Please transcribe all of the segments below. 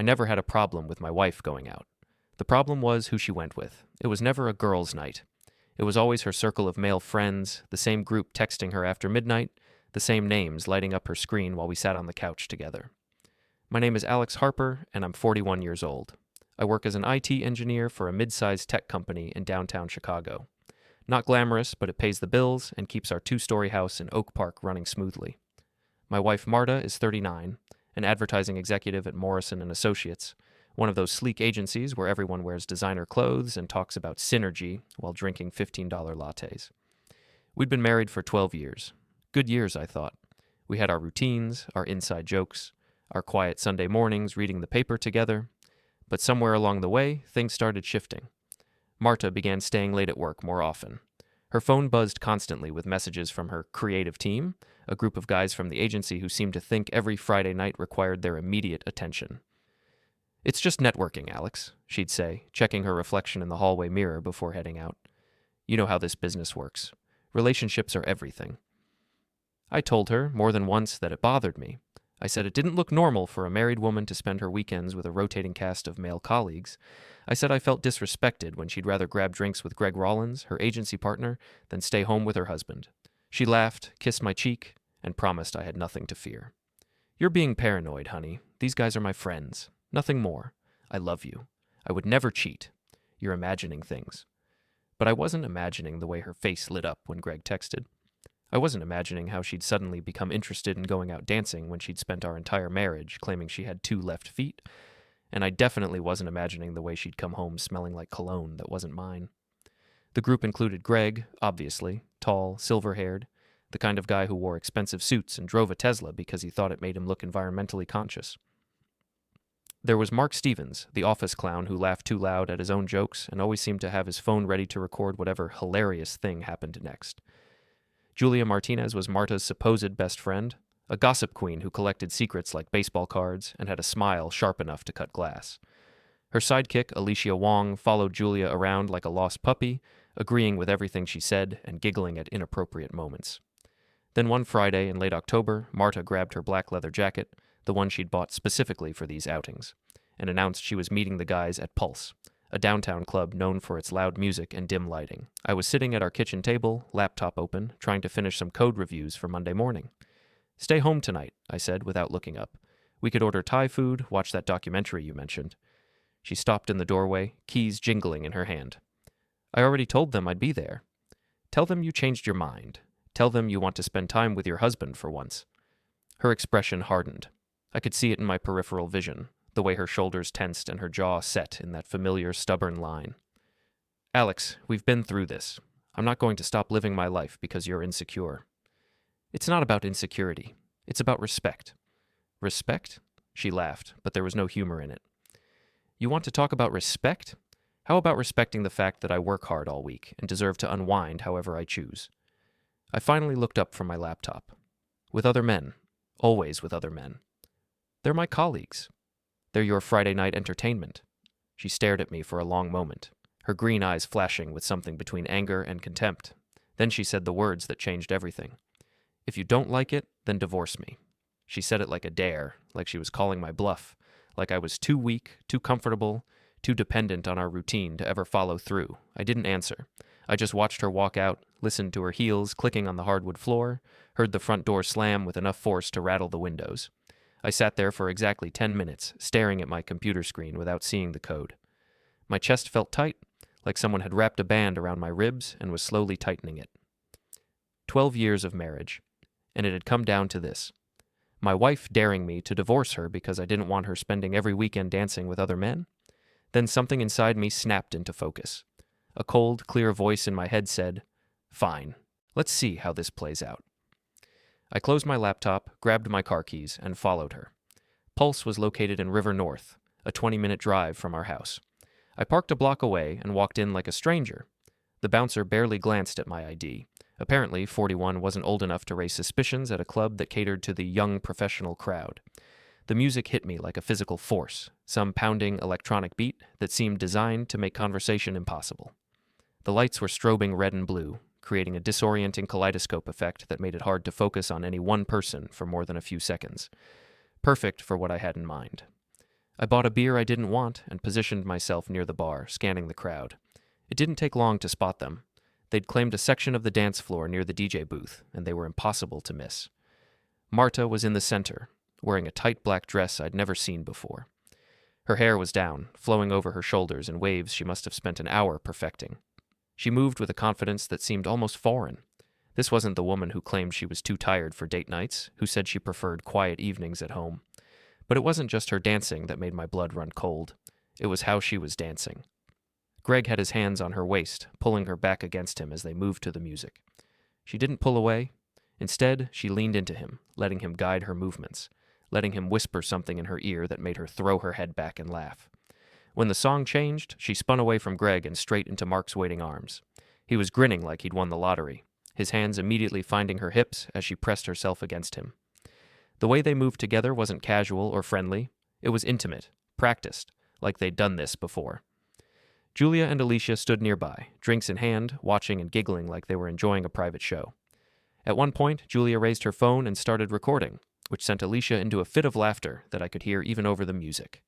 I never had a problem with my wife going out. The problem was who she went with. It was never a girls' night. It was always her circle of male friends, the same group texting her after midnight, the same names lighting up her screen while we sat on the couch together. My name is Alex Harper, and I'm 41 years old. I work as an IT engineer for a mid-sized tech company in downtown Chicago. Not glamorous, but it pays the bills and keeps our 2-story house in Oak Park running smoothly. My wife Marta is 39, an advertising executive at Morrison & Associates, one of those sleek agencies where everyone wears designer clothes and talks about synergy while drinking $15 lattes. We'd been married for 12 years. Good years, I thought. We had our routines, our inside jokes, our quiet Sunday mornings reading the paper together. But somewhere along the way, things started shifting. Marta began staying late at work more often. Her phone buzzed constantly with messages from her creative team, a group of guys from the agency who seemed to think every Friday night required their immediate attention. "It's just networking, Alex," she'd say, checking her reflection in the hallway mirror before heading out. "You know how this business works. Relationships are everything." I told her more than once that it bothered me. I said it didn't look normal for a married woman to spend her weekends with a rotating cast of male colleagues. I said I felt disrespected when she'd rather grab drinks with Greg Rollins, her agency partner, than stay home with her husband. She laughed, kissed my cheek, and promised I had nothing to fear. "You're being paranoid, honey. These guys are my friends. Nothing more. I love you. I would never cheat. You're imagining things." But I wasn't imagining the way her face lit up when Greg texted. I wasn't imagining how she'd suddenly become interested in going out dancing when she'd spent our entire marriage claiming she had 2 left feet, and I definitely wasn't imagining the way she'd come home smelling like cologne that wasn't mine. The group included Greg, obviously, tall, silver-haired, the kind of guy who wore expensive suits and drove a Tesla because he thought it made him look environmentally conscious. There was Mark Stevens, the office clown who laughed too loud at his own jokes and always seemed to have his phone ready to record whatever hilarious thing happened next. Julia Martinez was Marta's supposed best friend, a gossip queen who collected secrets like baseball cards and had a smile sharp enough to cut glass. Her sidekick, Alicia Wong, followed Julia around like a lost puppy, agreeing with everything she said and giggling at inappropriate moments. Then one Friday in late October, Marta grabbed her black leather jacket, the one she'd bought specifically for these outings, and announced she was meeting the guys at Pulse, a downtown club known for its loud music and dim lighting. I was sitting at our kitchen table, laptop open, trying to finish some code reviews for Monday morning. "Stay home tonight," I said without looking up. "We could order Thai food, watch that documentary you mentioned." She stopped in the doorway, keys jingling in her hand. "I already told them I'd be there." "Tell them you changed your mind. Tell them you want to spend time with your husband for once." Her expression hardened. I could see it in my peripheral vision, the way her shoulders tensed and her jaw set in that familiar, stubborn line. "Alex, we've been through this. I'm not going to stop living my life because you're insecure." "It's not about insecurity. It's about respect." "Respect?" She laughed, but there was no humor in it. "You want to talk about respect? How about respecting the fact that I work hard all week and deserve to unwind however I choose?" I finally looked up from my laptop. "With other men. Always with other men. They're my colleagues. They're your Friday night entertainment." She stared at me for a long moment, her green eyes flashing with something between anger and contempt. Then she said the words that changed everything. "If you don't like it, then divorce me." She said it like a dare, like she was calling my bluff, like I was too weak, too comfortable, too dependent on our routine to ever follow through. I didn't answer. I just watched her walk out, listened to her heels clicking on the hardwood floor, heard the front door slam with enough force to rattle the windows. I sat there for exactly 10 minutes, staring at my computer screen without seeing the code. My chest felt tight, like someone had wrapped a band around my ribs and was slowly tightening it. 12 years of marriage, and it had come down to this. My wife daring me to divorce her because I didn't want her spending every weekend dancing with other men? Then something inside me snapped into focus. A cold, clear voice in my head said, "Fine, let's see how this plays out." I closed my laptop, grabbed my car keys, and followed her. Pulse was located in River North, a 20-minute drive from our house. I parked a block away and walked in like a stranger. The bouncer barely glanced at my ID. Apparently, 41 wasn't old enough to raise suspicions at a club that catered to the young professional crowd. The music hit me like a physical force, some pounding electronic beat that seemed designed to make conversation impossible. The lights were strobing red and blue, creating a disorienting kaleidoscope effect that made it hard to focus on any one person for more than a few seconds. Perfect for what I had in mind. I bought a beer I didn't want and positioned myself near the bar, scanning the crowd. It didn't take long to spot them. They'd claimed a section of the dance floor near the DJ booth, and they were impossible to miss. Marta was in the center, wearing a tight black dress I'd never seen before. Her hair was down, flowing over her shoulders in waves she must have spent an hour perfecting. She moved with a confidence that seemed almost foreign. This wasn't the woman who claimed she was too tired for date nights, who said she preferred quiet evenings at home. But it wasn't just her dancing that made my blood run cold. It was how she was dancing. Greg had his hands on her waist, pulling her back against him as they moved to the music. She didn't pull away. Instead, she leaned into him, letting him guide her movements, letting him whisper something in her ear that made her throw her head back and laugh. When the song changed, she spun away from Greg and straight into Mark's waiting arms. He was grinning like he'd won the lottery, his hands immediately finding her hips as she pressed herself against him. The way they moved together wasn't casual or friendly. It was intimate, practiced, like they'd done this before. Julia and Alicia stood nearby, drinks in hand, watching and giggling like they were enjoying a private show. At one point, Julia raised her phone and started recording, which sent Alicia into a fit of laughter that I could hear even over the music.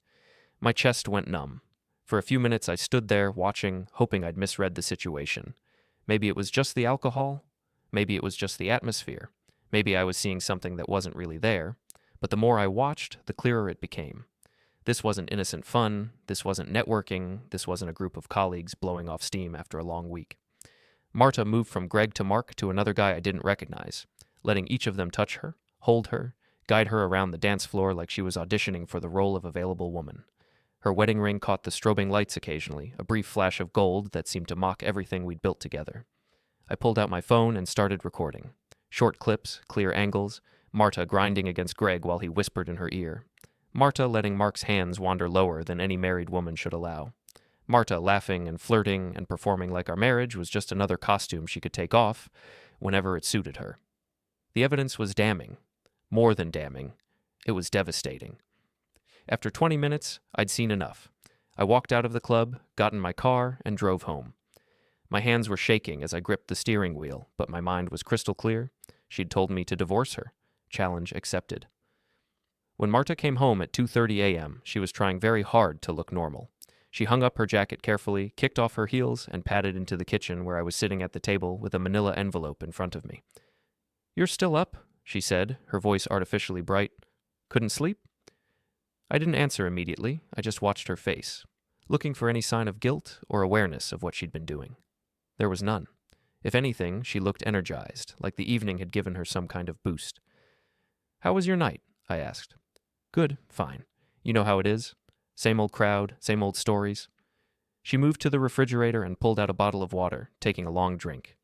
My chest went numb. For a few minutes I stood there, watching, hoping I'd misread the situation. Maybe it was just the alcohol. Maybe it was just the atmosphere. Maybe I was seeing something that wasn't really there. But the more I watched, the clearer it became. This wasn't innocent fun. This wasn't networking. This wasn't a group of colleagues blowing off steam after a long week. Marta moved from Greg to Mark to another guy I didn't recognize, letting each of them touch her, hold her, guide her around the dance floor like she was auditioning for the role of available woman. Her wedding ring caught the strobing lights occasionally, a brief flash of gold that seemed to mock everything we'd built together. I pulled out my phone and started recording. Short clips, clear angles, Marta grinding against Greg while he whispered in her ear. Marta letting Mark's hands wander lower than any married woman should allow. Marta laughing and flirting and performing like our marriage was just another costume she could take off whenever it suited her. The evidence was damning. More than damning. It was devastating. After 20 minutes, I'd seen enough. I walked out of the club, got in my car, and drove home. My hands were shaking as I gripped the steering wheel, but my mind was crystal clear. She'd told me to divorce her. Challenge accepted. When Marta came home at 2:30 a.m., she was trying very hard to look normal. She hung up her jacket carefully, kicked off her heels, and padded into the kitchen where I was sitting at the table with a manila envelope in front of me. "You're still up," she said, her voice artificially bright. "Couldn't sleep?" I didn't answer immediately. I just watched her face, looking for any sign of guilt or awareness of what she'd been doing. There was none. If anything, she looked energized, like the evening had given her some kind of boost. "How was your night?" I asked. "Good, fine. You know how it is. Same old crowd, same old stories." She moved to the refrigerator and pulled out a bottle of water, taking a long drink.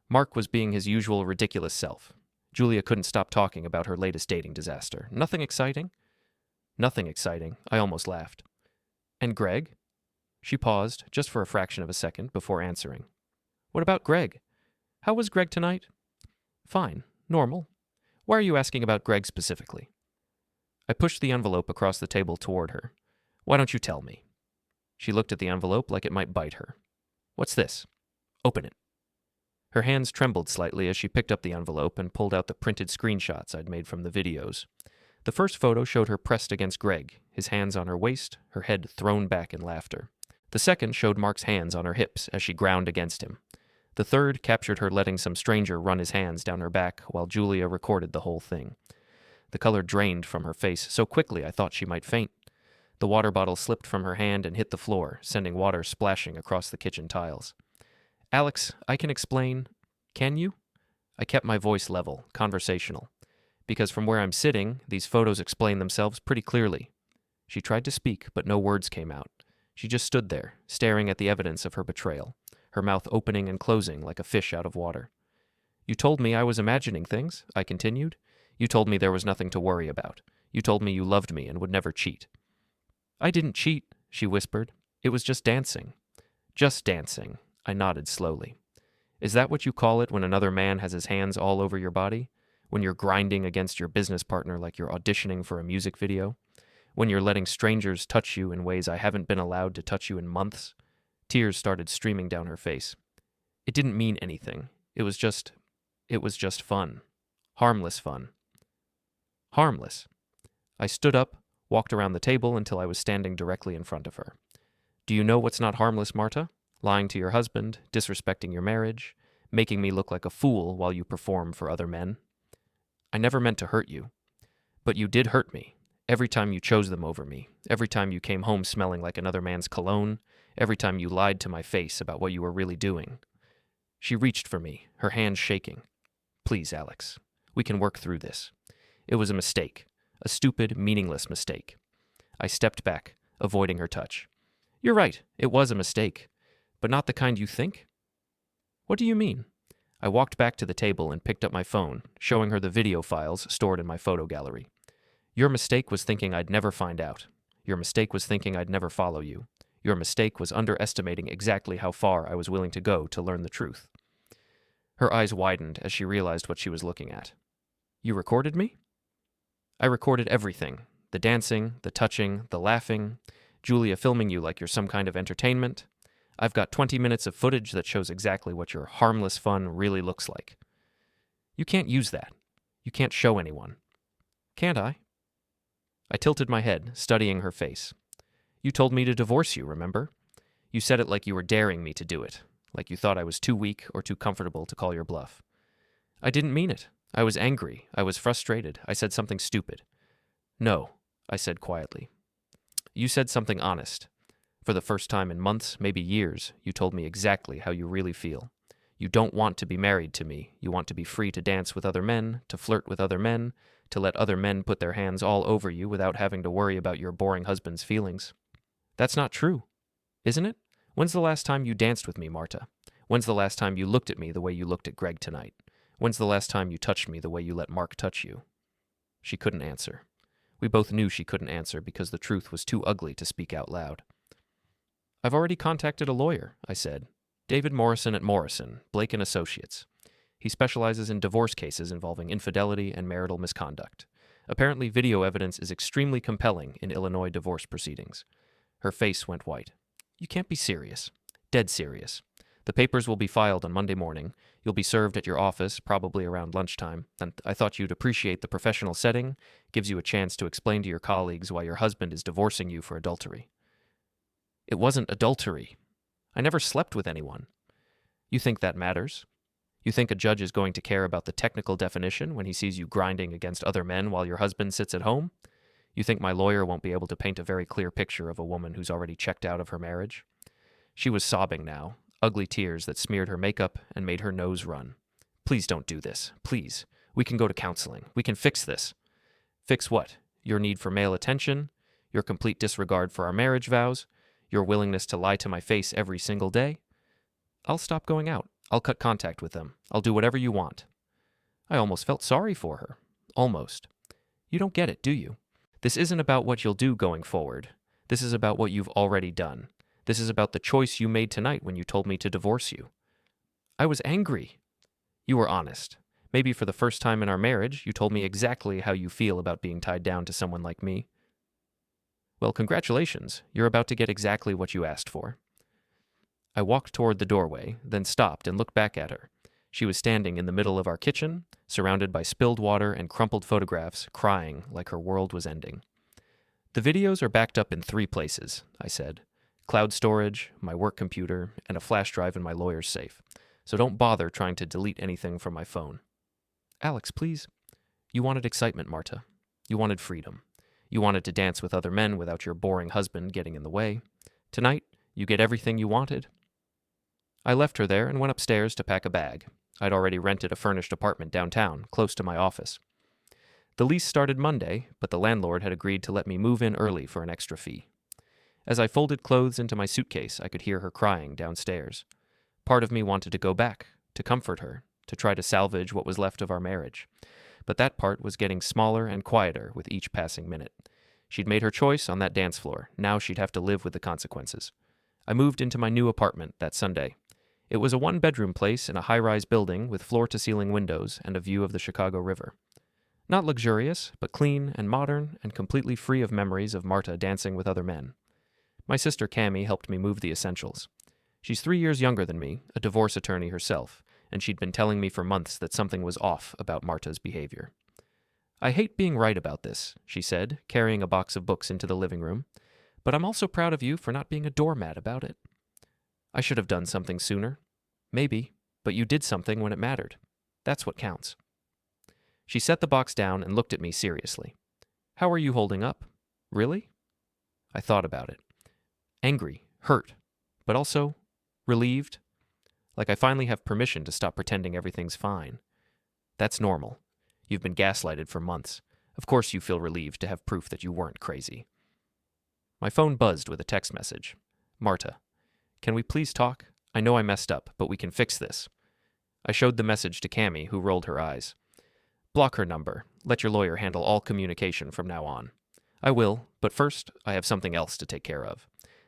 Mark was being his usual ridiculous self. Julia couldn't stop talking about her latest dating disaster. Nothing exciting? Nothing exciting. I almost laughed. "And Greg?" She paused, just for a fraction of a second, before answering. "What about Greg? How was Greg tonight?" "Fine. Normal. Why are you asking about Greg specifically?" I pushed the envelope across the table toward her. "Why don't you tell me?" She looked at the envelope like it might bite her. "What's this?" "Open it." Her hands trembled slightly as she picked up the envelope and pulled out the printed screenshots I'd made from the videos. The first photo showed her pressed against Greg, his hands on her waist, her head thrown back in laughter. The second showed Mark's hands on her hips as she ground against him. The third captured her letting some stranger run his hands down her back while Julia recorded the whole thing. The color drained from her face so quickly I thought she might faint. The water bottle slipped from her hand and hit the floor, sending water splashing across the kitchen tiles. "Alex, I can explain." "Can you?" I kept my voice level, conversational. Because from where I'm sitting, these photos explain themselves pretty clearly. She tried to speak, but no words came out. She just stood there, staring at the evidence of her betrayal, her mouth opening and closing like a fish out of water. "You told me I was imagining things," I continued. "You told me there was nothing to worry about. You told me you loved me and would never cheat." "I didn't cheat," she whispered. "It was just dancing." "Just dancing." I nodded slowly. "Is that what you call it when another man has his hands all over your body? When you're grinding against your business partner like you're auditioning for a music video? When you're letting strangers touch you in ways I haven't been allowed to touch you in months?" Tears started streaming down her face. "It didn't mean anything. It was just fun. Harmless fun." "Harmless." I stood up, walked around the table until I was standing directly in front of her. Do you know what's not harmless, Marta? Lying to your husband, disrespecting your marriage, making me look like a fool while you perform for other men. I never meant to hurt you, but you did hurt me. Every time you chose them over me, every time you came home smelling like another man's cologne, every time you lied to my face about what you were really doing. She reached for me, her hands shaking. Please, Alex, we can work through this. It was a mistake, a stupid, meaningless mistake. I stepped back, avoiding her touch. You're right, it was a mistake, but not the kind you think? What do you mean? I walked back to the table and picked up my phone, showing her the video files stored in my photo gallery. Your mistake was thinking I'd never find out. Your mistake was thinking I'd never follow you. Your mistake was underestimating exactly how far I was willing to go to learn the truth. Her eyes widened as she realized what she was looking at. You recorded me? I recorded everything. The dancing, the touching, the laughing, Julia filming you like you're some kind of entertainment. I've got 20 minutes of footage that shows exactly what your harmless fun really looks like. You can't use that. You can't show anyone. Can't I? I tilted my head, studying her face. You told me to divorce you, remember? You said it like you were daring me to do it, like you thought I was too weak or too comfortable to call your bluff. I didn't mean it. I was angry. I was frustrated. I said something stupid. No, I said quietly. You said something honest. For the first time in months, maybe years, you told me exactly how you really feel. You don't want to be married to me. You want to be free to dance with other men, to flirt with other men, to let other men put their hands all over you without having to worry about your boring husband's feelings. That's not true, isn't it? When's the last time you danced with me, Marta? When's the last time you looked at me the way you looked at Greg tonight? When's the last time you touched me the way you let Mark touch you? She couldn't answer. We both knew she couldn't answer because the truth was too ugly to speak out loud. I've already contacted a lawyer, I said. David Morrison at Morrison, Blake & Associates. He specializes in divorce cases involving infidelity and marital misconduct. Apparently, video evidence is extremely compelling in Illinois divorce proceedings. Her face went white. You can't be serious. Dead serious. The papers will be filed on Monday morning. You'll be served at your office, probably around lunchtime, and I thought you'd appreciate the professional setting. Gives you a chance to explain to your colleagues why your husband is divorcing you for adultery. It wasn't adultery. I never slept with anyone. You think that matters? You think a judge is going to care about the technical definition when he sees you grinding against other men while your husband sits at home? You think my lawyer won't be able to paint a very clear picture of a woman who's already checked out of her marriage? She was sobbing now, ugly tears that smeared her makeup and made her nose run. Please don't do this. Please. We can go to counseling. We can fix this. Fix what? Your need for male attention? Your complete disregard for our marriage vows? Your willingness to lie to my face every single day? I'll stop going out. I'll cut contact with them. I'll do whatever you want. I almost felt sorry for her. Almost. You don't get it, do you? This isn't about what you'll do going forward. This is about what you've already done. This is about the choice you made tonight when you told me to divorce you. I was angry. You were honest. Maybe for the first time in our marriage, you told me exactly how you feel about being tied down to someone like me. Well, congratulations. You're about to get exactly what you asked for. I walked toward the doorway, then stopped and looked back at her. She was standing in the middle of our kitchen, surrounded by spilled water and crumpled photographs, crying like her world was ending. The videos are backed up in 3 places, I said. Cloud storage, my work computer, and a flash drive in my lawyer's safe. So don't bother trying to delete anything from my phone. Alex, please. You wanted excitement, Marta. You wanted freedom. You wanted to dance with other men without your boring husband getting in the way. Tonight, you get everything you wanted. I left her there and went upstairs to pack a bag. I'd already rented a furnished apartment downtown, close to my office. The lease started Monday, but the landlord had agreed to let me move in early for an extra fee. As I folded clothes into my suitcase, I could hear her crying downstairs. Part of me wanted to go back, to comfort her, to try to salvage what was left of our marriage. But that part was getting smaller and quieter with each passing minute. She'd made her choice on that dance floor. Now she'd have to live with the consequences. I moved into my new apartment that Sunday. It was a 1-bedroom place in a high-rise building with floor-to-ceiling windows and a view of the Chicago River. Not luxurious, but clean and modern and completely free of memories of Marta dancing with other men. My sister Cammie helped me move the essentials. She's 3 years younger than me, a divorce attorney herself, and she'd been telling me for months that something was off about Marta's behavior. I hate being right about this, she said, carrying a box of books into the living room, but I'm also proud of you for not being a doormat about it. I should have done something sooner. Maybe, but you did something when it mattered. That's what counts. She set the box down and looked at me seriously. How are you holding up? Really? I thought about it. Angry, hurt, but also relieved. Like I finally have permission to stop pretending everything's fine. That's normal. You've been gaslighted for months. Of course you feel relieved to have proof that you weren't crazy. My phone buzzed with a text message. Marta, can we please talk? I know I messed up, but we can fix this. I showed the message to Cammie, who rolled her eyes. Block her number. Let your lawyer handle all communication from now on. I will, but first, I have something else to take care of.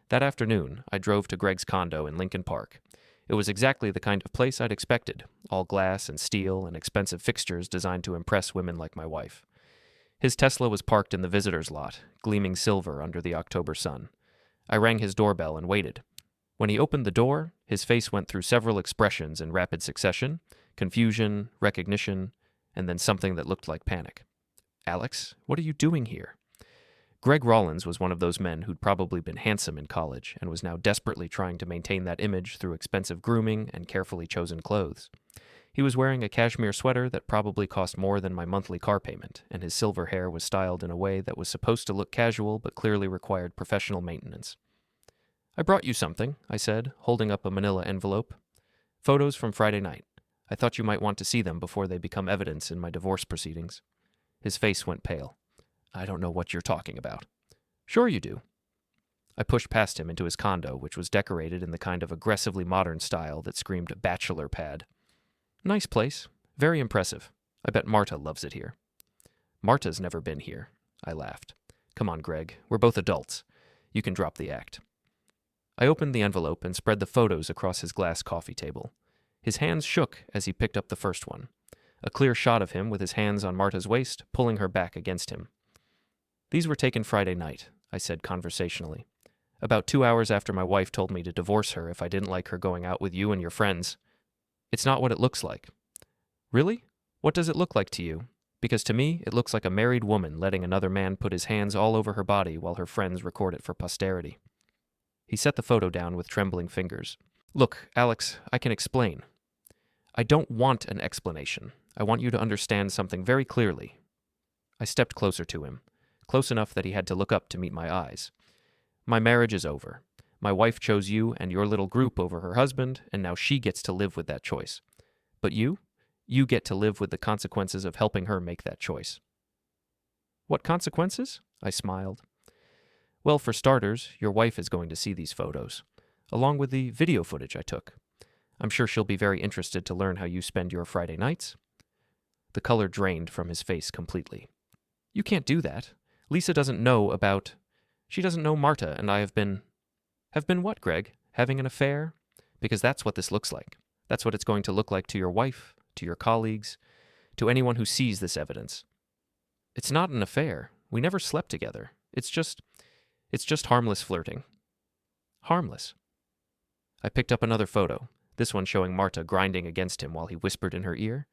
That afternoon, I drove to Greg's condo in Lincoln Park. It was exactly the kind of place I'd expected, all glass and steel and expensive fixtures designed to impress women like my wife. His Tesla was parked in the visitor's lot, gleaming silver under the October sun. I rang his doorbell and waited. When he opened the door, his face went through several expressions in rapid succession: confusion, recognition, and then something that looked like panic. Alex, what are you doing here? Greg Rollins was one of those men who'd probably been handsome in college and was now desperately trying to maintain that image through expensive grooming and carefully chosen clothes. He was wearing a cashmere sweater that probably cost more than my monthly car payment, and his silver hair was styled in a way that was supposed to look casual but clearly required professional maintenance. I brought you something, I said, holding up a manila envelope. Photos from Friday night. I thought you might want to see them before they become evidence in my divorce proceedings. His face went pale. I don't know what you're talking about. Sure you do. I pushed past him into his condo, which was decorated in the kind of aggressively modern style that screamed bachelor pad. Nice place. Very impressive. I bet Marta loves it here. Marta's never been here. I laughed. Come on, Greg. We're both adults. You can drop the act. I opened the envelope and spread the photos across his glass coffee table. His hands shook as he picked up the first one. A clear shot of him with his hands on Marta's waist, pulling her back against him. These were taken Friday night, I said conversationally. About 2 hours after my wife told me to divorce her if I didn't like her going out with you and your friends. It's not what it looks like. Really? What does it look like to you? Because to me, it looks like a married woman letting another man put his hands all over her body while her friends record it for posterity. He set the photo down with trembling fingers. Look, Alex, I can explain. I don't want an explanation. I want you to understand something very clearly. I stepped closer to him, close enough that he had to look up to meet my eyes. My marriage is over. My wife chose you and your little group over her husband, and now she gets to live with that choice. But you get to live with the consequences of helping her make that choice. What consequences? I smiled. Well, for starters, your wife is going to see these photos, along with the video footage I took. I'm sure she'll be very interested to learn how you spend your Friday nights. The color drained from his face completely. You can't do that. Lisa doesn't know about... She doesn't know Marta and I have been... Have been what, Greg? Having an affair? Because that's what this looks like. That's what it's going to look like to your wife, to your colleagues, to anyone who sees this evidence. It's not an affair. We never slept together. It's just harmless flirting. Harmless. I picked up another photo, this one showing Marta grinding against him while he whispered in her ear.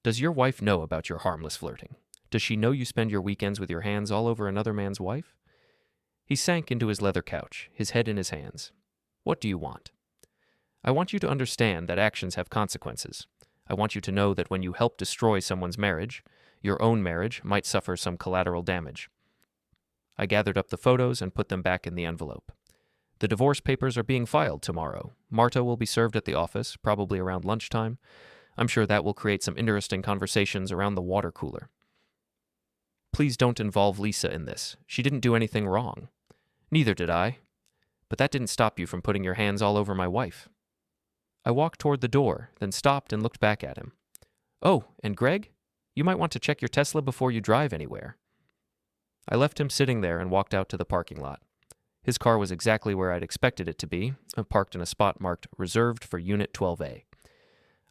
Does your wife know about your harmless flirting? Does she know you spend your weekends with your hands all over another man's wife? He sank into his leather couch, his head in his hands. What do you want? I want you to understand that actions have consequences. I want you to know that when you help destroy someone's marriage, your own marriage might suffer some collateral damage. I gathered up the photos and put them back in the envelope. The divorce papers are being filed tomorrow. Marta will be served at the office, probably around lunchtime. I'm sure that will create some interesting conversations around the water cooler. Please don't involve Lisa in this. She didn't do anything wrong. Neither did I. But that didn't stop you from putting your hands all over my wife. I walked toward the door, then stopped and looked back at him. Oh, and Greg? You might want to check your Tesla before you drive anywhere. I left him sitting there and walked out to the parking lot. His car was exactly where I'd expected it to be, parked in a spot marked Reserved for Unit 12A.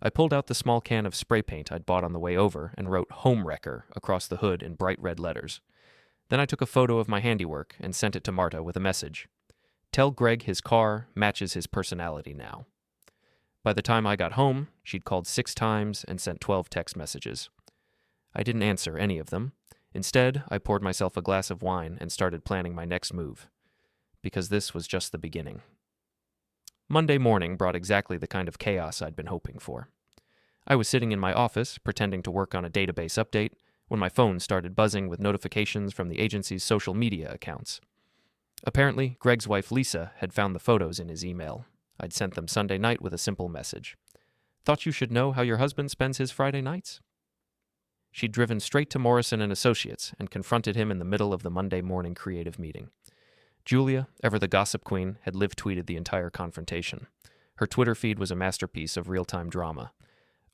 I pulled out the small can of spray paint I'd bought on the way over and wrote Home Wrecker across the hood in bright red letters. Then I took a photo of my handiwork and sent it to Marta with a message. Tell Greg his car matches his personality now. By the time I got home, she'd called 6 times and sent 12 text messages. I didn't answer any of them. Instead, I poured myself a glass of wine and started planning my next move. Because this was just the beginning. Monday morning brought exactly the kind of chaos I'd been hoping for. I was sitting in my office, pretending to work on a database update, when my phone started buzzing with notifications from the agency's social media accounts. Apparently, Greg's wife Lisa had found the photos in his email. I'd sent them Sunday night with a simple message. Thought you should know how your husband spends his Friday nights? She'd driven straight to Morrison and Associates and confronted him in the middle of the Monday morning creative meeting. Julia, ever the gossip queen, had live-tweeted the entire confrontation. Her Twitter feed was a masterpiece of real-time drama.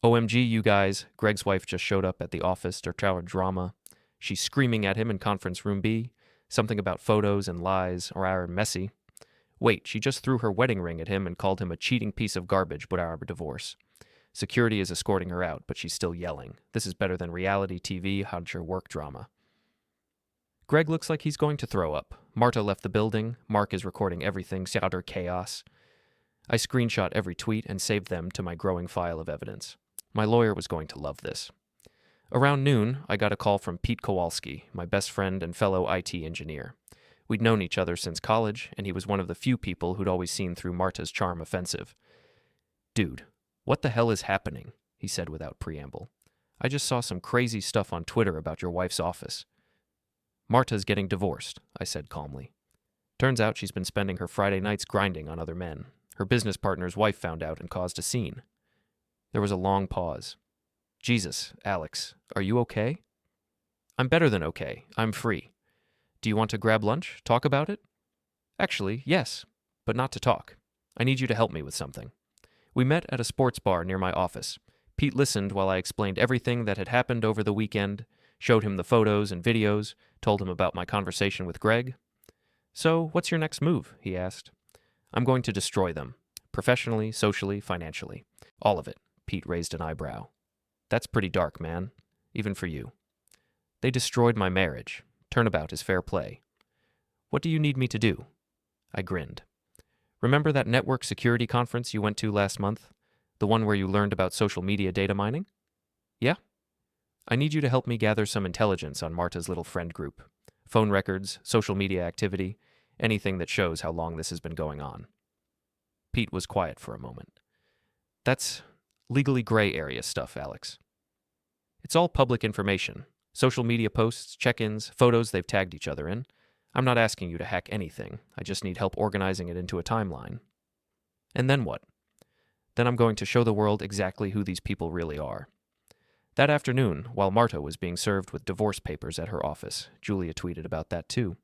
OMG, you guys, Greg's wife just showed up at the office to tell her drama. She's screaming at him in conference room B, something about photos and lies are messy. Wait, she just threw her wedding ring at him and called him a cheating piece of garbage but our divorce. Security is escorting her out, but she's still yelling. This is better than reality TV, how'd your work drama. Greg looks like he's going to throw up. Marta left the building. Mark is recording everything, utter chaos. I screenshot every tweet and saved them to my growing file of evidence. My lawyer was going to love this. Around noon, I got a call from Pete Kowalski, my best friend and fellow IT engineer. We'd known each other since college, and he was one of the few people who'd always seen through Marta's charm offensive. Dude, what the hell is happening? He said without preamble. I just saw some crazy stuff on Twitter about your wife's office. Marta's getting divorced, I said calmly. Turns out she's been spending her Friday nights grinding on other men. Her business partner's wife found out and caused a scene. There was a long pause. Jesus, Alex, are you okay? I'm better than okay. I'm free. Do you want to grab lunch? Talk about it? Actually, yes, but not to talk. I need you to help me with something. We met at a sports bar near my office. Pete listened while I explained everything that had happened over the weekend, showed him the photos and videos, told him about my conversation with Greg. So, what's your next move? He asked. I'm going to destroy them. Professionally, socially, financially. All of it. Pete raised an eyebrow. That's pretty dark, man. Even for you. They destroyed my marriage. Turnabout is fair play. What do you need me to do? I grinned. Remember that network security conference you went to last month? The one where you learned about social media data mining? Yeah? I need you to help me gather some intelligence on Marta's little friend group. Phone records, social media activity, anything that shows how long this has been going on. Pete was quiet for a moment. That's legally gray area stuff, Alex. It's all public information. Social media posts, check-ins, photos they've tagged each other in. I'm not asking you to hack anything. I just need help organizing it into a timeline. And then what? Then I'm going to show the world exactly who these people really are. That afternoon, while Marta was being served with divorce papers at her office, Julia tweeted about that too.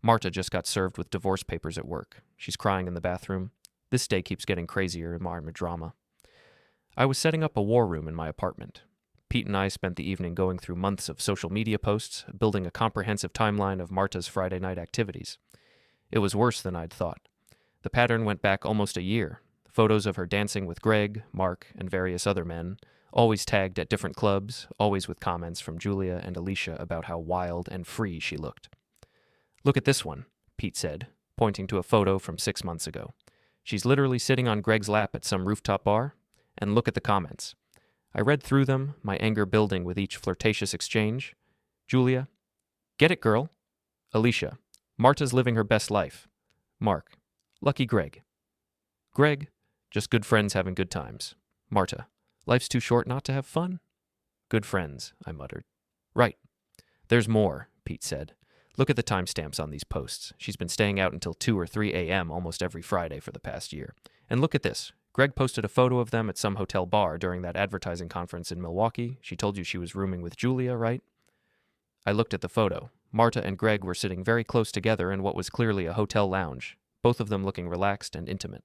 Marta just got served with divorce papers at work. She's crying in the bathroom. This day keeps getting crazier in my drama. I was setting up a war room in my apartment. Pete and I spent the evening going through months of social media posts, building a comprehensive timeline of Marta's Friday night activities. It was worse than I'd thought. The pattern went back almost a year. Photos of her dancing with Greg, Mark, and various other men, always tagged at different clubs, always with comments from Julia and Alicia about how wild and free she looked. Look at this one, Pete said, pointing to a photo from 6 months ago. She's literally sitting on Greg's lap at some rooftop bar, and look at the comments. I read through them, my anger building with each flirtatious exchange. Julia, get it, girl. Alicia, Marta's living her best life. Mark, lucky Greg. Greg, just good friends having good times. Marta, life's too short not to have fun. Good friends, I muttered. Right. There's more, Pete said. Look at the timestamps on these posts. She's been staying out until 2 or 3 a.m. almost every Friday for the past year. And look at this. Greg posted a photo of them at some hotel bar during that advertising conference in Milwaukee. She told you she was rooming with Julia, right? I looked at the photo. Marta and Greg were sitting very close together in what was clearly a hotel lounge, both of them looking relaxed and intimate.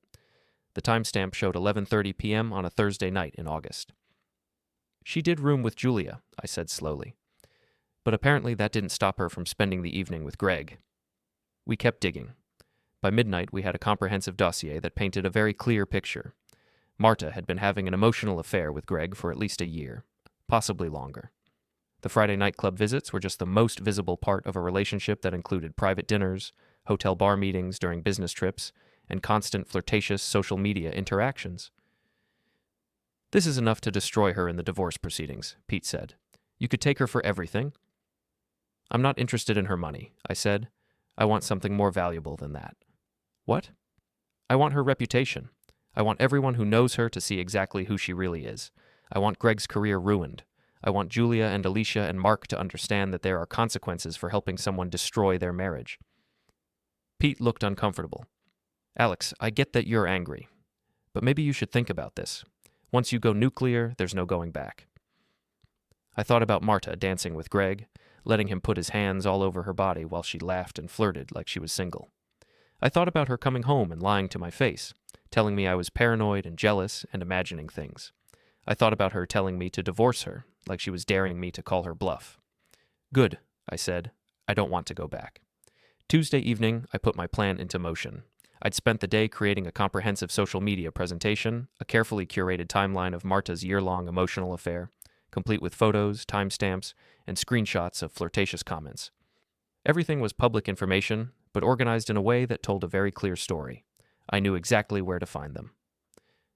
The timestamp showed 11:30 p.m. on a Thursday night in August. She did room with Julia, I said slowly. But apparently that didn't stop her from spending the evening with Greg. We kept digging. By midnight, we had a comprehensive dossier that painted a very clear picture. Marta had been having an emotional affair with Greg for at least a year, possibly longer. The Friday nightclub visits were just the most visible part of a relationship that included private dinners, hotel bar meetings during business trips, and constant flirtatious social media interactions. This is enough to destroy her in the divorce proceedings, Pete said. You could take her for everything. I'm not interested in her money, I said. I want something more valuable than that. What? I want her reputation. I want everyone who knows her to see exactly who she really is. I want Greg's career ruined. I want Julia and Alicia and Mark to understand that there are consequences for helping someone destroy their marriage. Pete looked uncomfortable. Alex, I get that you're angry, but maybe you should think about this. Once you go nuclear, there's no going back. I thought about Marta dancing with Greg, letting him put his hands all over her body while she laughed and flirted like she was single. I thought about her coming home and lying to my face, telling me I was paranoid and jealous and imagining things. I thought about her telling me to divorce her, like she was daring me to call her bluff. Good, I said. I don't want to go back. Tuesday evening, I put my plan into motion. I'd spent the day creating a comprehensive social media presentation, a carefully curated timeline of Marta's year-long emotional affair, complete with photos, timestamps, and screenshots of flirtatious comments. Everything was public information, but organized in a way that told a very clear story. I knew exactly where to find them.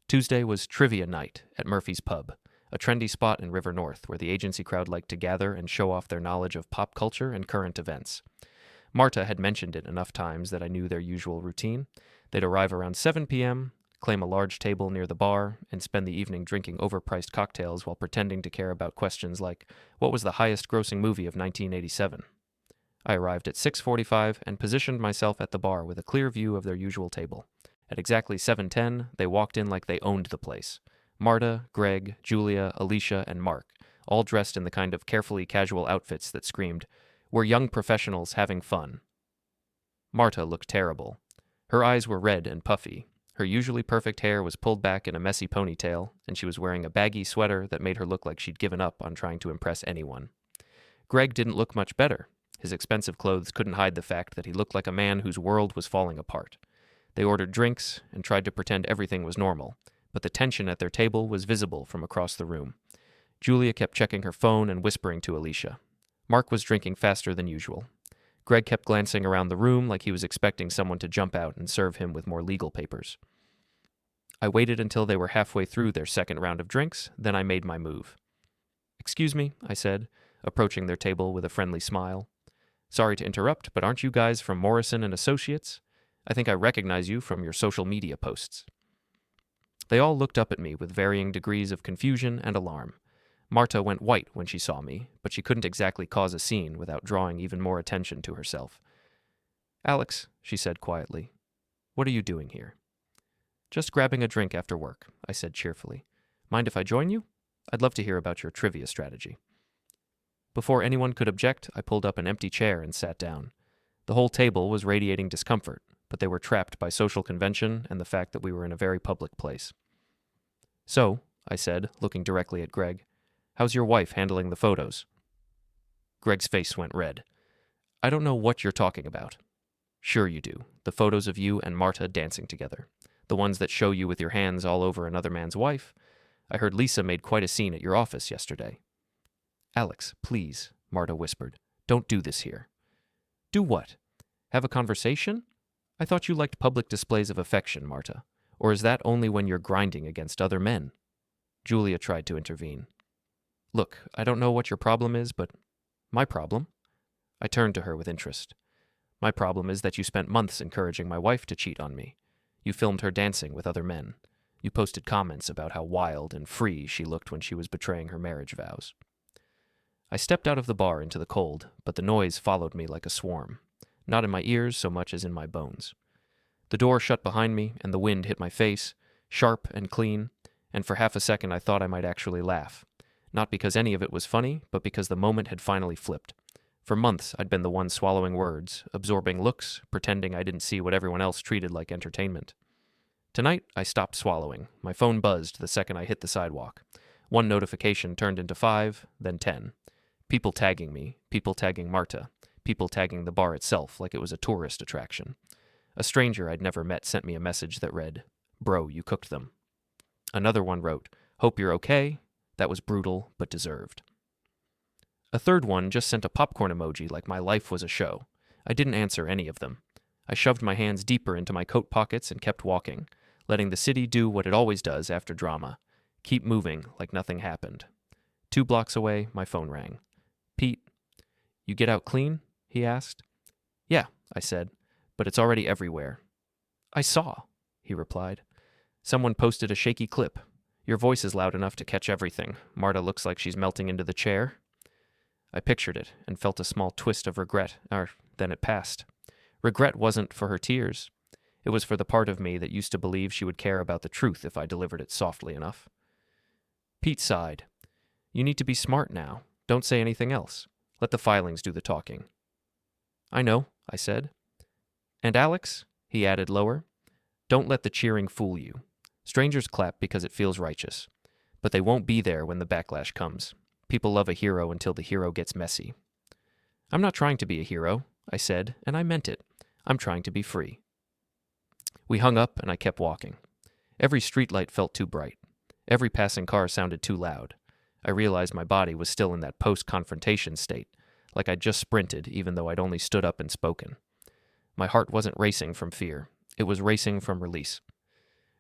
Tuesday was trivia night at Murphy's Pub, a trendy spot in River North where the agency crowd liked to gather and show off their knowledge of pop culture and current events. Marta had mentioned it enough times that I knew their usual routine. They'd arrive around 7 p.m., claim a large table near the bar, and spend the evening drinking overpriced cocktails while pretending to care about questions like, what was the highest-grossing movie of 1987? I arrived at 6:45 and positioned myself at the bar with a clear view of their usual table. At exactly 7:10, they walked in like they owned the place. Marta, Greg, Julia, Alicia, and Mark, all dressed in the kind of carefully casual outfits that screamed, "We're young professionals having fun." Marta looked terrible. Her eyes were red and puffy. Her usually perfect hair was pulled back in a messy ponytail, and she was wearing a baggy sweater that made her look like she'd given up on trying to impress anyone. Greg didn't look much better. His expensive clothes couldn't hide the fact that he looked like a man whose world was falling apart. They ordered drinks and tried to pretend everything was normal, but the tension at their table was visible from across the room. Julia kept checking her phone and whispering to Alicia. Mark was drinking faster than usual. Greg kept glancing around the room like he was expecting someone to jump out and serve him with more legal papers. I waited until they were halfway through their second round of drinks, then I made my move. "Excuse me," I said, approaching their table with a friendly smile. "Sorry to interrupt, but aren't you guys from Morrison and Associates? I think I recognize you from your social media posts." They all looked up at me with varying degrees of confusion and alarm. Marta went white when she saw me, but she couldn't exactly cause a scene without drawing even more attention to herself. "Alex," she said quietly, "what are you doing here?" "Just grabbing a drink after work," I said cheerfully. "Mind if I join you? I'd love to hear about your trivia strategy." Before anyone could object, I pulled up an empty chair and sat down. The whole table was radiating discomfort, but they were trapped by social convention and the fact that we were in a very public place. "So," I said, looking directly at Greg, "how's your wife handling the photos?" Greg's face went red. "I don't know what you're talking about." "Sure you do. The photos of you and Marta dancing together. The ones that show you with your hands all over another man's wife. I heard Lisa made quite a scene at your office yesterday." "Alex, please," Marta whispered. "Don't do this here." "Do what? Have a conversation? I thought you liked public displays of affection, Marta. Or is that only when you're grinding against other men?" Julia tried to intervene. "Look, I don't know what your problem is, but my problem?" I turned to her with interest. "My problem is that you spent months encouraging my wife to cheat on me. You filmed her dancing with other men. You posted comments about how wild and free she looked when she was betraying her marriage vows." I stepped out of the bar into the cold, but the noise followed me like a swarm, not in my ears so much as in my bones. The door shut behind me, and the wind hit my face, sharp and clean, and for half a second I thought I might actually laugh. Not because any of it was funny, but because the moment had finally flipped. For months I'd been the one swallowing words, absorbing looks, pretending I didn't see what everyone else treated like entertainment. Tonight I stopped swallowing. My phone buzzed the second I hit the sidewalk. One notification turned into 5, then 10. People tagging me, people tagging Marta, people tagging the bar itself like it was a tourist attraction. A stranger I'd never met sent me a message that read, "Bro, you cooked them." Another one wrote, "Hope you're okay." That was brutal, but deserved. A third one just sent a popcorn emoji like my life was a show. I didn't answer any of them. I shoved my hands deeper into my coat pockets and kept walking, letting the city do what it always does after drama. Keep moving like nothing happened. 2 blocks away, my phone rang. "Pete, you get out clean?" he asked. "Yeah," I said, "but it's already everywhere." "I saw," he replied. "Someone posted a shaky clip. Your voice is loud enough to catch everything. Marta looks like she's melting into the chair." I pictured it and felt a small twist of regret, then it passed. Regret wasn't for her tears. It was for the part of me that used to believe she would care about the truth if I delivered it softly enough. Pete sighed. "You need to be smart now. Don't say anything else. Let the filings do the talking." "I know," I said. "And Alex," he added lower, "don't let the cheering fool you. Strangers clap because it feels righteous. But they won't be there when the backlash comes. People love a hero until the hero gets messy." "I'm not trying to be a hero," I said, and I meant it. "I'm trying to be free." We hung up and I kept walking. Every streetlight felt too bright. Every passing car sounded too loud. I realized my body was still in that post-confrontation state, like I'd just sprinted even though I'd only stood up and spoken. My heart wasn't racing from fear. It was racing from release.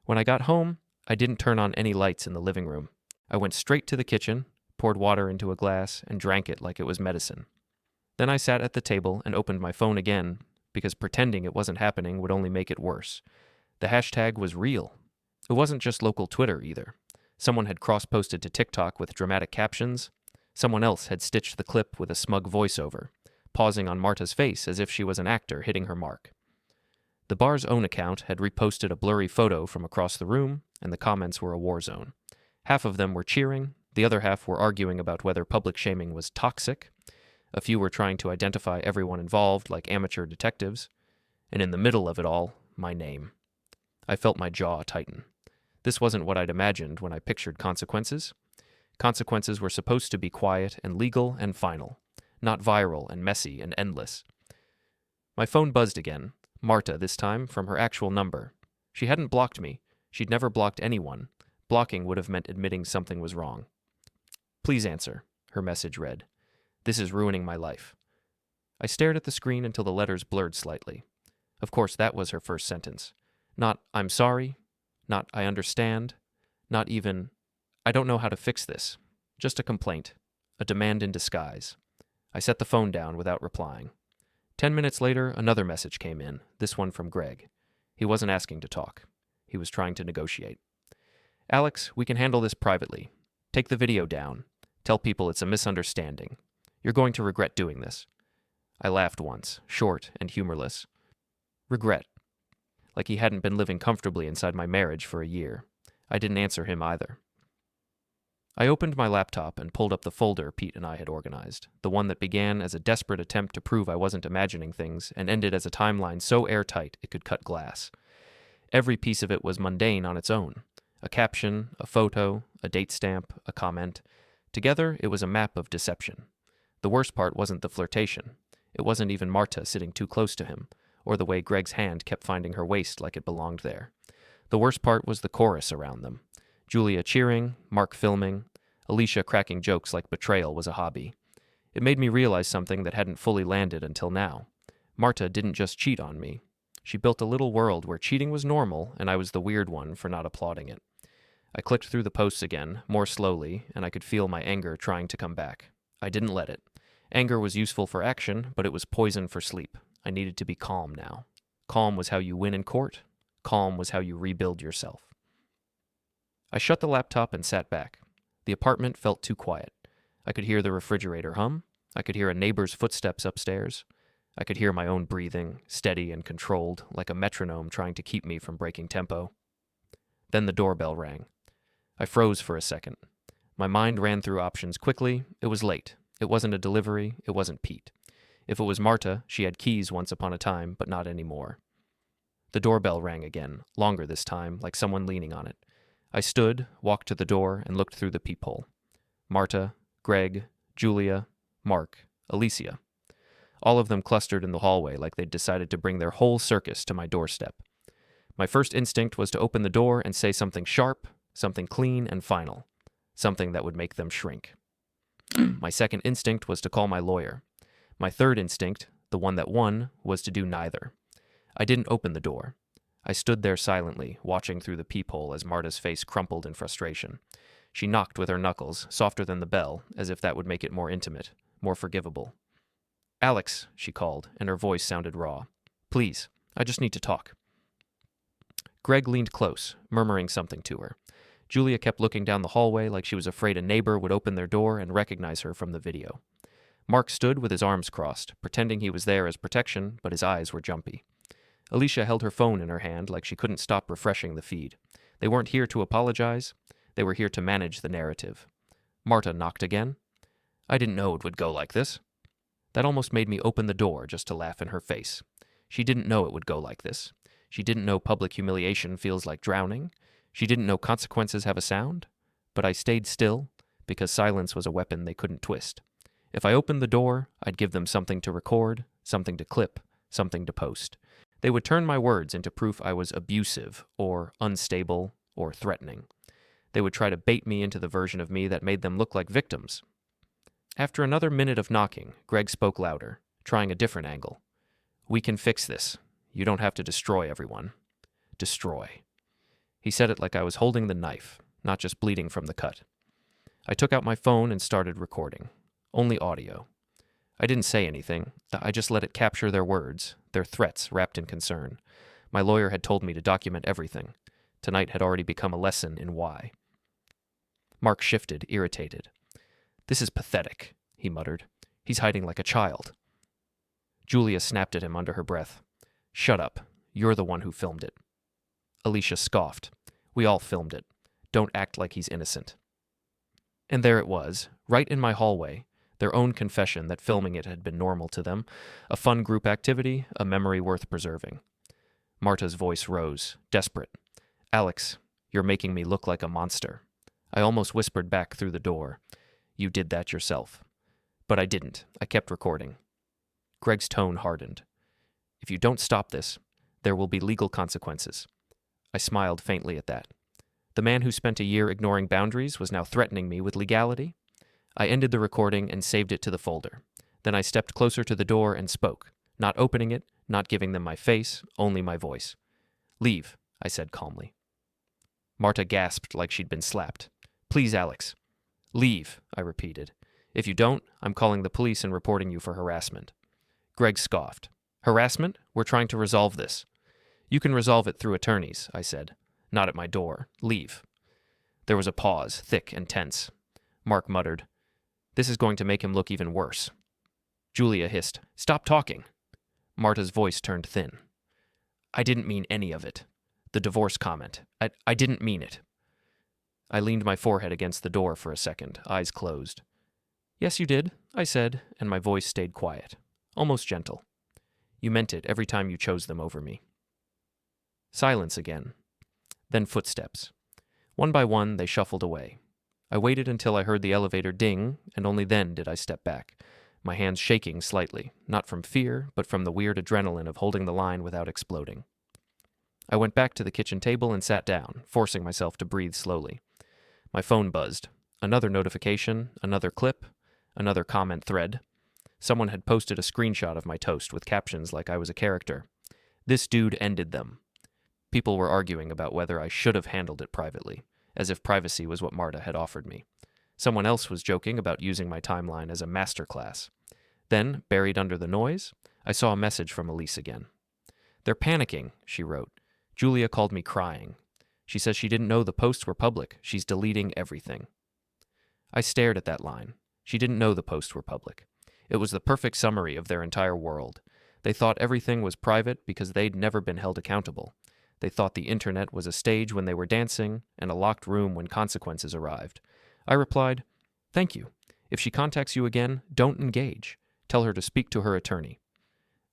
When I got home, I didn't turn on any lights in the living room. I went straight to the kitchen, poured water into a glass, and drank it like it was medicine. Then I sat at the table and opened my phone again, because pretending it wasn't happening would only make it worse. The hashtag was real. It wasn't just local Twitter either. Someone had cross-posted to TikTok with dramatic captions. Someone else had stitched the clip with a smug voiceover, pausing on Marta's face as if she was an actor hitting her mark. The bar's own account had reposted a blurry photo from across the room, and the comments were a war zone. Half of them were cheering, the other half were arguing about whether public shaming was toxic. A few were trying to identify everyone involved like amateur detectives. And in the middle of it all, my name. I felt my jaw tighten. This wasn't what I'd imagined when I pictured consequences. Consequences were supposed to be quiet and legal and final, not viral and messy and endless. My phone buzzed again, Marta this time, from her actual number. She hadn't blocked me. She'd never blocked anyone. Blocking would have meant admitting something was wrong. "Please answer," her message read. "This is ruining my life." I stared at the screen until the letters blurred slightly. Of course, that was her first sentence. Not, "I'm sorry," not, "I understand," not even, "I don't know how to fix this." Just a complaint, a demand in disguise. I set the phone down without replying. 10 minutes later, another message came in, this one from Greg. He wasn't asking to talk. He was trying to negotiate. "Alex, we can handle this privately. Take the video down. Tell people it's a misunderstanding. You're going to regret doing this." I laughed once, short and humorless. Regret. Like he hadn't been living comfortably inside my marriage for a year. I didn't answer him either. I opened my laptop and pulled up the folder Pete and I had organized, the one that began as a desperate attempt to prove I wasn't imagining things and ended as a timeline so airtight it could cut glass. Every piece of it was mundane on its own. A caption, a photo, a date stamp, a comment. Together, it was a map of deception. The worst part wasn't the flirtation. It wasn't even Marta sitting too close to him, or the way Greg's hand kept finding her waist like it belonged there. The worst part was the chorus around them. Julia cheering, Mark filming, Alicia cracking jokes like betrayal was a hobby. It made me realize something that hadn't fully landed until now. Marta didn't just cheat on me. She built a little world where cheating was normal and I was the weird one for not applauding it. I clicked through the posts again, more slowly, and I could feel my anger trying to come back. I didn't let it. Anger was useful for action, but it was poison for sleep. I needed to be calm now. Calm was how you win in court. Calm was how you rebuild yourself. I shut the laptop and sat back. The apartment felt too quiet. I could hear the refrigerator hum. I could hear a neighbor's footsteps upstairs. I could hear my own breathing, steady and controlled, like a metronome trying to keep me from breaking tempo. Then the doorbell rang. I froze for a second. My mind ran through options quickly. It was late. It wasn't a delivery. It wasn't Pete. If it was Marta, she had keys once upon a time, but not anymore. The doorbell rang again, longer this time, like someone leaning on it. I stood, walked to the door, and looked through the peephole. Marta, Greg, Julia, Mark, Alicia. All of them clustered in the hallway like they'd decided to bring their whole circus to my doorstep. My first instinct was to open the door and say something sharp, something clean and final, something that would make them shrink. My second instinct was to call my lawyer. My third instinct, the one that won, was to do neither. I didn't open the door. I stood there silently, watching through the peephole as Marta's face crumpled in frustration. She knocked with her knuckles, softer than the bell, as if that would make it more intimate, more forgivable. "Alex," she called, and her voice sounded raw. "Please, I just need to talk." Greg leaned close, murmuring something to her. Julia kept looking down the hallway like she was afraid a neighbor would open their door and recognize her from the video. Mark stood with his arms crossed, pretending he was there as protection, but his eyes were jumpy. Alicia held her phone in her hand like she couldn't stop refreshing the feed. They weren't here to apologize. They were here to manage the narrative. Marta knocked again. "I didn't know it would go like this." That almost made me open the door just to laugh in her face. She didn't know it would go like this. She didn't know public humiliation feels like drowning. She didn't know consequences have a sound. But I stayed still, because silence was a weapon they couldn't twist. If I opened the door, I'd give them something to record, something to clip, something to post. They would turn my words into proof I was abusive, or unstable, or threatening. They would try to bait me into the version of me that made them look like victims. After another minute of knocking, Greg spoke louder, trying a different angle. "We can fix this. You don't have to destroy everyone. Destroy." He said it like I was holding the knife, not just bleeding from the cut. I took out my phone and started recording. Only audio. I didn't say anything. I just let it capture their words, their threats wrapped in concern. My lawyer had told me to document everything. Tonight had already become a lesson in why. Mark shifted, irritated. "This is pathetic," he muttered. "He's hiding like a child." Julia snapped at him under her breath. "Shut up. You're the one who filmed it." Alicia scoffed. "We all filmed it. Don't act like he's innocent." And there it was, right in my hallway, their own confession that filming it had been normal to them, a fun group activity, a memory worth preserving. Marta's voice rose, desperate. "Alex, you're making me look like a monster." I almost whispered back through the door. "You did that yourself." But I didn't. I kept recording. Greg's tone hardened. "If you don't stop this, there will be legal consequences." I smiled faintly at that. The man who spent a year ignoring boundaries was now threatening me with legality. I ended the recording and saved it to the folder. Then I stepped closer to the door and spoke, not opening it, not giving them my face, only my voice. "Leave," I said calmly. Marta gasped like she'd been slapped. "Please, Alex." "Leave," I repeated. "If you don't, I'm calling the police and reporting you for harassment." Greg scoffed. "Harassment? We're trying to resolve this." "You can resolve it through attorneys," I said. "Not at my door. Leave." There was a pause, thick and tense. Mark muttered, "This is going to make him look even worse." Julia hissed, "Stop talking." Marta's voice turned thin. "I didn't mean any of it. The divorce comment. I didn't mean it." I leaned my forehead against the door for a second, eyes closed. "Yes, you did," I said, and my voice stayed quiet, almost gentle. "You meant it every time you chose them over me." Silence again. Then footsteps. One by one, they shuffled away. I waited until I heard the elevator ding, and only then did I step back, my hands shaking slightly, not from fear, but from the weird adrenaline of holding the line without exploding. I went back to the kitchen table and sat down, forcing myself to breathe slowly. My phone buzzed. Another notification, another clip, another comment thread. Someone had posted a screenshot of my toast with captions like I was a character. "This dude ended them." People were arguing about whether I should have handled it privately, as if privacy was what Marta had offered me. Someone else was joking about using my timeline as a masterclass. Then, buried under the noise, I saw a message from Elise again. "They're panicking," she wrote. "Julia called me crying. She says she didn't know the posts were public. She's deleting everything." I stared at that line. She didn't know the posts were public. It was the perfect summary of their entire world. They thought everything was private because they'd never been held accountable. They thought the internet was a stage when they were dancing and a locked room when consequences arrived. I replied, "Thank you. If she contacts you again, don't engage. Tell her to speak to her attorney."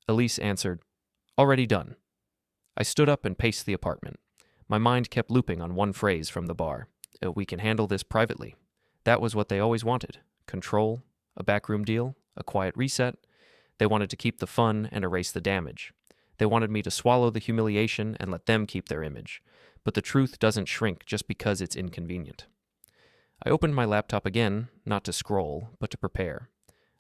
Elise answered, "Already done." I stood up and paced the apartment. My mind kept looping on one phrase from the bar. "We can handle this privately." That was what they always wanted. Control, a backroom deal, a quiet reset. They wanted to keep the fun and erase the damage. They wanted me to swallow the humiliation and let them keep their image. But the truth doesn't shrink just because it's inconvenient. I opened my laptop again, not to scroll, but to prepare.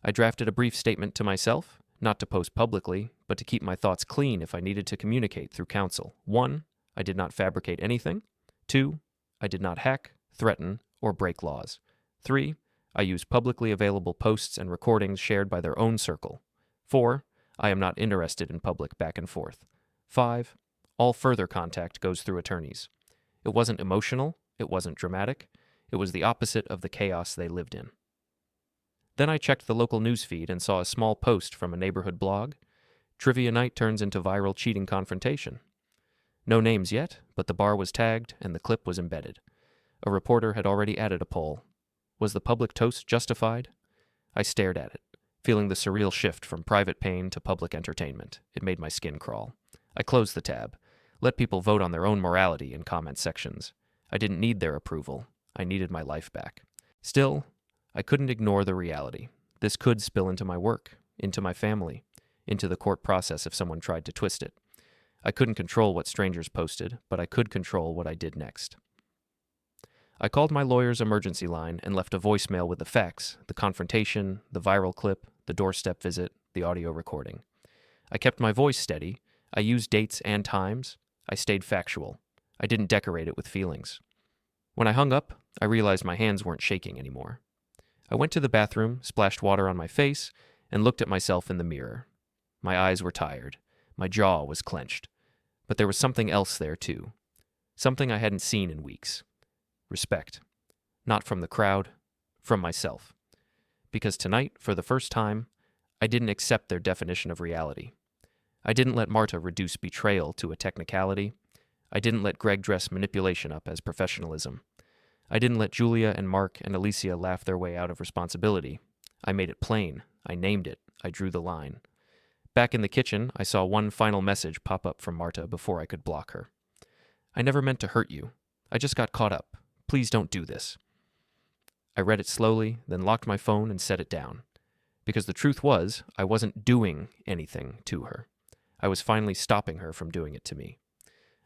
I drafted a brief statement to myself, not to post publicly, but to keep my thoughts clean if I needed to communicate through counsel. 1, I did not fabricate anything. 2, I did not hack, threaten, or break laws. 3. I use publicly available posts and recordings shared by their own circle. 4. I am not interested in public back and forth. 5. All further contact goes through attorneys. It wasn't emotional, it wasn't dramatic, it was the opposite of the chaos they lived in. Then I checked the local news feed and saw a small post from a neighborhood blog. Trivia night turns into viral cheating confrontation. No names yet, but the bar was tagged and the clip was embedded. A reporter had already added a poll. Was the public toast justified? I stared at it, feeling the surreal shift from private pain to public entertainment. It made my skin crawl. I closed the tab. Let people vote on their own morality in comment sections. I didn't need their approval. I needed my life back. Still, I couldn't ignore the reality. This could spill into my work, into my family, into the court process if someone tried to twist it. I couldn't control what strangers posted, but I could control what I did next. I called my lawyer's emergency line and left a voicemail with the facts, the confrontation, the viral clip, the doorstep visit, the audio recording. I kept my voice steady. I used dates and times. I stayed factual. I didn't decorate it with feelings. When I hung up, I realized my hands weren't shaking anymore. I went to the bathroom, splashed water on my face, and looked at myself in the mirror. My eyes were tired. My jaw was clenched. But there was something else there, too. Something I hadn't seen in weeks. Respect. Not from the crowd, from myself. Because tonight, for the first time, I didn't accept their definition of reality. I didn't let Marta reduce betrayal to a technicality. I didn't let Greg dress manipulation up as professionalism. I didn't let Julia and Mark and Alicia laugh their way out of responsibility. I made it plain. I named it. I drew the line. Back in the kitchen, I saw one final message pop up from Marta before I could block her. I never meant to hurt you. I just got caught up. Please don't do this. I read it slowly, then locked my phone and set it down. Because the truth was, I wasn't doing anything to her. I was finally stopping her from doing it to me.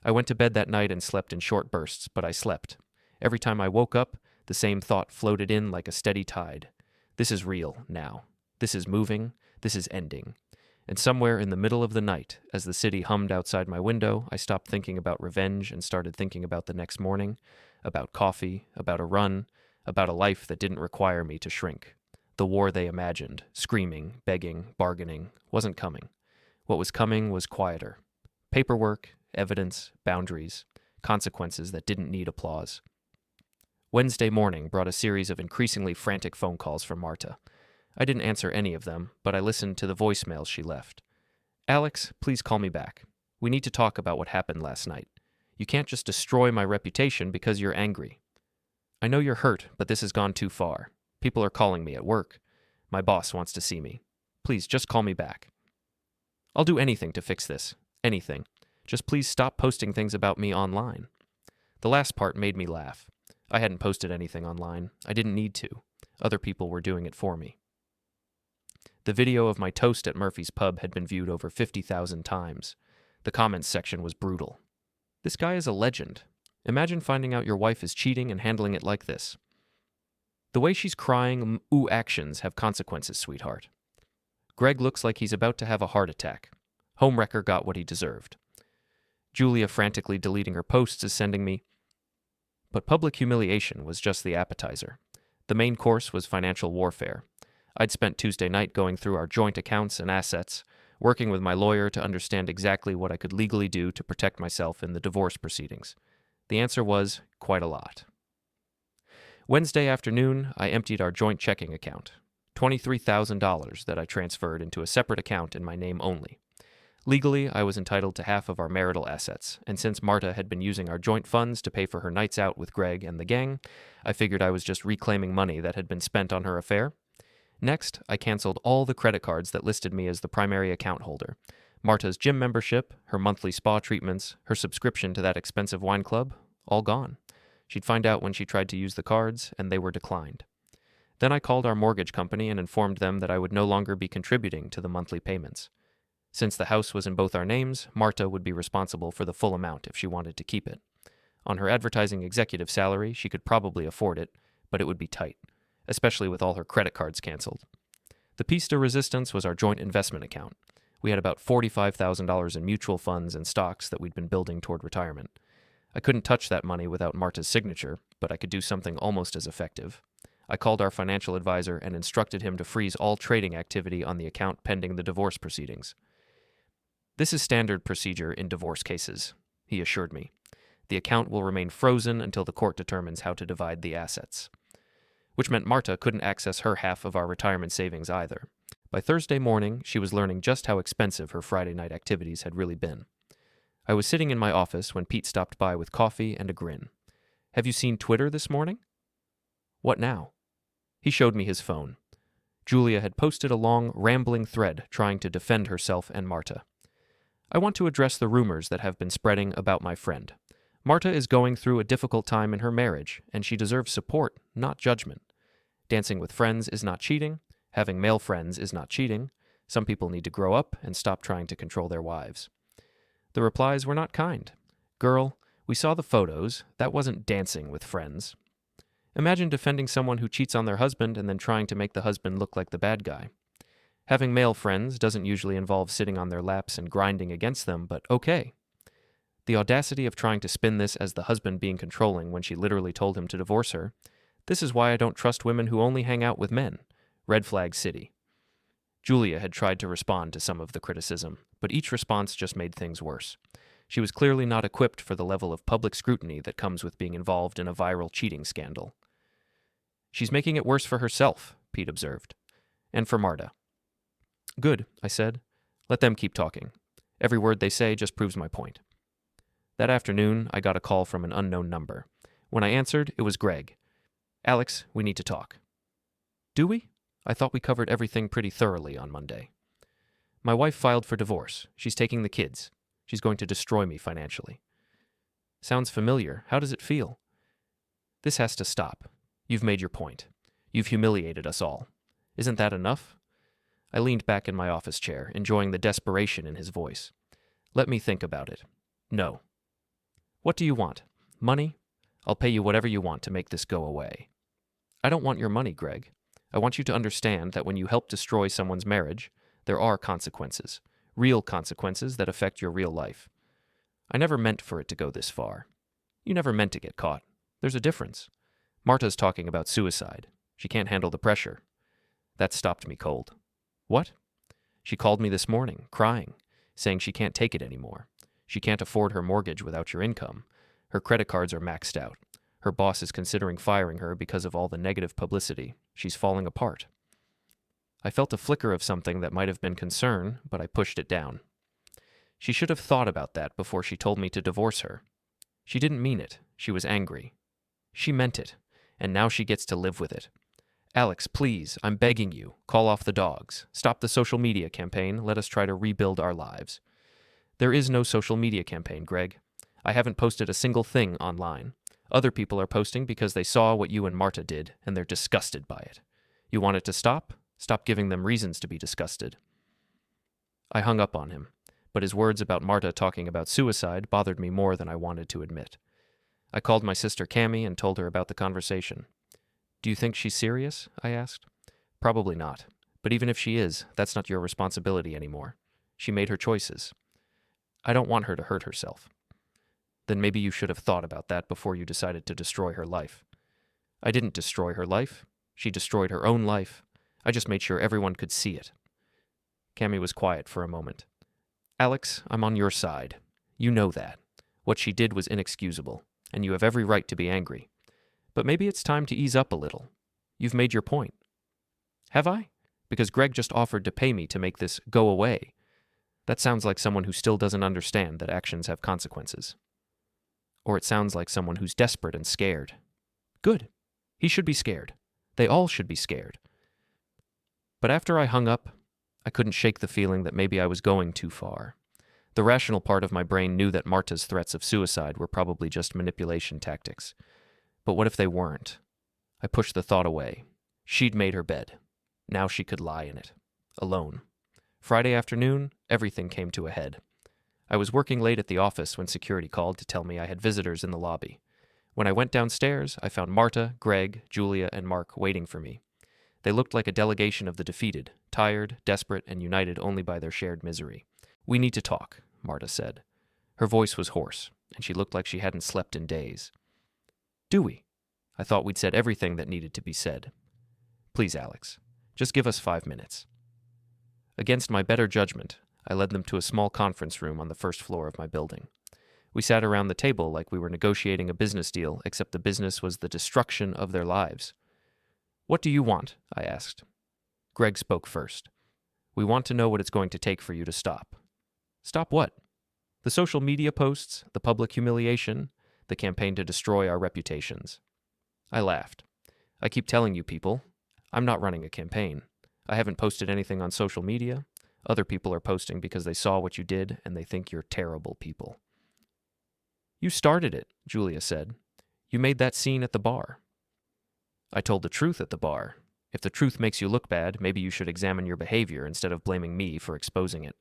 I went to bed that night and slept in short bursts, but I slept. Every time I woke up, the same thought floated in like a steady tide. This is real now. This is moving. This is ending. And somewhere in the middle of the night, as the city hummed outside my window, I stopped thinking about revenge and started thinking about the next morning, about coffee, about a run, about a life that didn't require me to shrink. The war they imagined, screaming, begging, bargaining, wasn't coming. What was coming was quieter. Paperwork, evidence, boundaries, consequences that didn't need applause. Wednesday morning brought a series of increasingly frantic phone calls from Marta. I didn't answer any of them, but I listened to the voicemails she left. Alex, please call me back. We need to talk about what happened last night. You can't just destroy my reputation because you're angry. I know you're hurt, but this has gone too far. People are calling me at work. My boss wants to see me. Please, just call me back. I'll do anything to fix this. Anything. Just please stop posting things about me online. The last part made me laugh. I hadn't posted anything online. I didn't need to. Other people were doing it for me. The video of my toast at Murphy's Pub had been viewed over 50,000 times. The comments section was brutal. This guy is a legend. Imagine finding out your wife is cheating and handling it like this. The way she's crying, ooh, actions have consequences, sweetheart. Greg looks like he's about to have a heart attack. Homewrecker got what he deserved. Julia frantically deleting her posts is sending me. But public humiliation was just the appetizer. The main course was financial warfare. I'd spent Tuesday night going through our joint accounts and assets, working with my lawyer to understand exactly what I could legally do to protect myself in the divorce proceedings. The answer was quite a lot. Wednesday afternoon, I emptied our joint checking account, $23,000 that I transferred into a separate account in my name only. Legally, I was entitled to half of our marital assets, and since Marta had been using our joint funds to pay for her nights out with Greg and the gang, I figured I was just reclaiming money that had been spent on her affair. Next, I canceled all the credit cards that listed me as the primary account holder. Marta's gym membership, her monthly spa treatments, her subscription to that expensive wine club, all gone. She'd find out when she tried to use the cards, and they were declined. Then I called our mortgage company and informed them that I would no longer be contributing to the monthly payments. Since the house was in both our names, Marta would be responsible for the full amount if she wanted to keep it. On her advertising executive salary, she could probably afford it, but it would be tight, especially with all her credit cards canceled. The piece de resistance was our joint investment account. We had about $45,000 in mutual funds and stocks that we'd been building toward retirement. I couldn't touch that money without Marta's signature, but I could do something almost as effective. I called our financial advisor and instructed him to freeze all trading activity on the account pending the divorce proceedings. This is standard procedure in divorce cases, he assured me. The account will remain frozen until the court determines how to divide the assets. Which meant Marta couldn't access her half of our retirement savings either. By Thursday morning, she was learning just how expensive her Friday night activities had really been. I was sitting in my office when Pete stopped by with coffee and a grin. "Have you seen Twitter this morning?" "What now?" He showed me his phone. Julia had posted a long, rambling thread trying to defend herself and Marta. "I want to address the rumors that have been spreading about my friend. Marta is going through a difficult time in her marriage, and she deserves support, not judgment. Dancing with friends is not cheating. Having male friends is not cheating. Some people need to grow up and stop trying to control their wives." The replies were not kind. "Girl, we saw the photos. That wasn't dancing with friends." Imagine defending someone who cheats on their husband and then trying to make the husband look like the bad guy. Having male friends doesn't usually involve sitting on their laps and grinding against them, but okay. The audacity of trying to spin this as the husband being controlling when she literally told him to divorce her. This is why I don't trust women who only hang out with men. Red flag city. Julia had tried to respond to some of the criticism, but each response just made things worse. She was clearly not equipped for the level of public scrutiny that comes with being involved in a viral cheating scandal. "She's making it worse for herself," Pete observed. "And for Marta." "Good," I said. "Let them keep talking. Every word they say just proves my point." That afternoon, I got a call from an unknown number. When I answered, it was Greg. "Alex, we need to talk." "Do we? I thought we covered everything pretty thoroughly on Monday." "My wife filed for divorce. She's taking the kids. She's going to destroy me financially." "Sounds familiar. How does it feel?" "This has to stop. You've made your point. You've humiliated us all. Isn't that enough?" I leaned back in my office chair, enjoying the desperation in his voice. "Let me think about it." "No." "What do you want? Money? I'll pay you whatever you want to make this go away." "I don't want your money, Greg. I want you to understand that when you help destroy someone's marriage, there are consequences, real consequences that affect your real life. I never meant for it to go this far. You never meant to get caught. There's a difference. Marta's talking about suicide. She can't handle the pressure." That stopped me cold. "What?" "She called me this morning, crying, saying she can't take it anymore. She can't afford her mortgage without your income. Her credit cards are maxed out. Her boss is considering firing her because of all the negative publicity. She's falling apart." I felt a flicker of something that might have been concern, but I pushed it down. She should have thought about that before she told me to divorce her. She didn't mean it. She was angry. She meant it, and now she gets to live with it. "Alex, please, I'm begging you. Call off the dogs. Stop the social media campaign. Let us try to rebuild our lives." "There is no social media campaign, Greg. I haven't posted a single thing online. Other people are posting because they saw what you and Marta did, and they're disgusted by it. You want it to stop? Stop giving them reasons to be disgusted." I hung up on him, but his words about Marta talking about suicide bothered me more than I wanted to admit. I called my sister Cammie and told her about the conversation. "Do you think she's serious?" I asked. "Probably not. But even if she is, that's not your responsibility anymore. She made her choices. I don't want her to hurt herself." "Then maybe you should have thought about that before you decided to destroy her life." "I didn't destroy her life. She destroyed her own life. I just made sure everyone could see it." Cammie was quiet for a moment. "Alex, I'm on your side. You know that. What she did was inexcusable, and you have every right to be angry. But maybe it's time to ease up a little. You've made your point." "Have I? Because Greg just offered to pay me to make this go away. That sounds like someone who still doesn't understand that actions have consequences. Or it sounds like someone who's desperate and scared. Good. He should be scared. They all should be scared." But after I hung up, I couldn't shake the feeling that maybe I was going too far. The rational part of my brain knew that Marta's threats of suicide were probably just manipulation tactics. But what if they weren't? I pushed the thought away. She'd made her bed. Now she could lie in it. Alone. Friday afternoon, everything came to a head. I was working late at the office when security called to tell me I had visitors in the lobby. When I went downstairs, I found Marta, Greg, Julia, and Mark waiting for me. They looked like a delegation of the defeated, tired, desperate, and united only by their shared misery. "We need to talk," Marta said. Her voice was hoarse. and she looked like she hadn't slept in days. "Do we? I thought we'd said everything that needed to be said. Please, Alex, just give us 5 minutes." Against my better judgment, I led them to a small conference room on the first floor of my building. We sat around the table like we were negotiating a business deal, except the business was the destruction of their lives. "What do you want?" I asked. Greg spoke first. "We want to know what it's going to take for you to stop." "Stop what?" "The social media posts, the public humiliation, the campaign to destroy our reputations." I laughed. "I keep telling you people, I'm not running a campaign. I haven't posted anything on social media. Other people are posting because they saw what you did and they think you're terrible people." "You started it," Julia said. "You made that scene at the bar." "I told the truth at the bar. If the truth makes you look bad, maybe you should examine your behavior instead of blaming me for exposing it."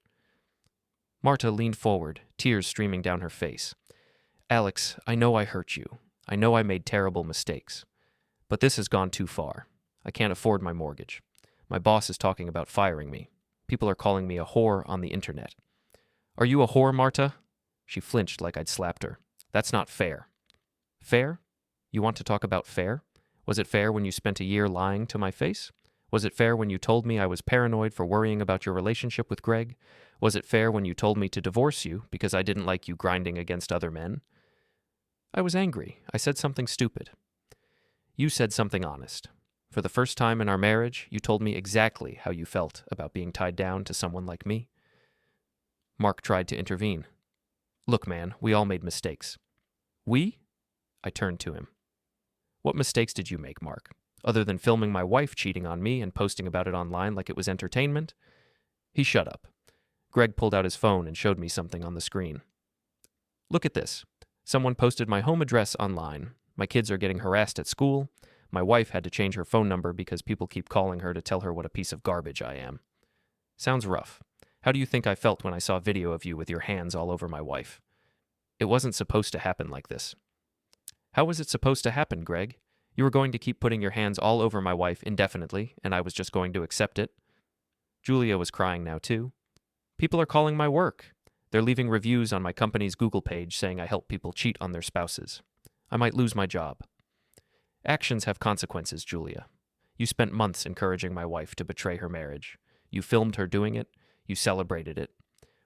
Marta leaned forward, tears streaming down her face. "Alex, I know I hurt you. I know I made terrible mistakes. But this has gone too far. I can't afford my mortgage. My boss is talking about firing me. People are calling me a whore on the internet." "Are you a whore, Marta?" She flinched like I'd slapped her. "That's not fair." "Fair? You want to talk about fair? Was it fair when you spent a year lying to my face? Was it fair when you told me I was paranoid for worrying about your relationship with Greg? Was it fair when you told me to divorce you because I didn't like you grinding against other men?" I was angry. I said something stupid. "You said something honest. For the first time in our marriage, you told me exactly how you felt about being tied down to someone like me." Mark tried to intervene. "Look, man, we all made mistakes." "We?" I turned to him. "What mistakes did you make, Mark? Other than filming my wife cheating on me and posting about it online like it was entertainment?" He shut up. Greg pulled out his phone and showed me something on the screen. "Look at this. Someone posted my home address online. My kids are getting harassed at school. My wife had to change her phone number because people keep calling her to tell her what a piece of garbage I am. Sounds rough. How do you think I felt when I saw video of you with your hands all over my wife? It wasn't supposed to happen like this." "How was it supposed to happen, Greg? You were going to keep putting your hands all over my wife indefinitely, and I was just going to accept it." Julia was crying now, too. "People are calling my work. They're leaving reviews on my company's Google page saying I help people cheat on their spouses. I might lose my job." "Actions have consequences, Julia. You spent months encouraging my wife to betray her marriage. You filmed her doing it. You celebrated it.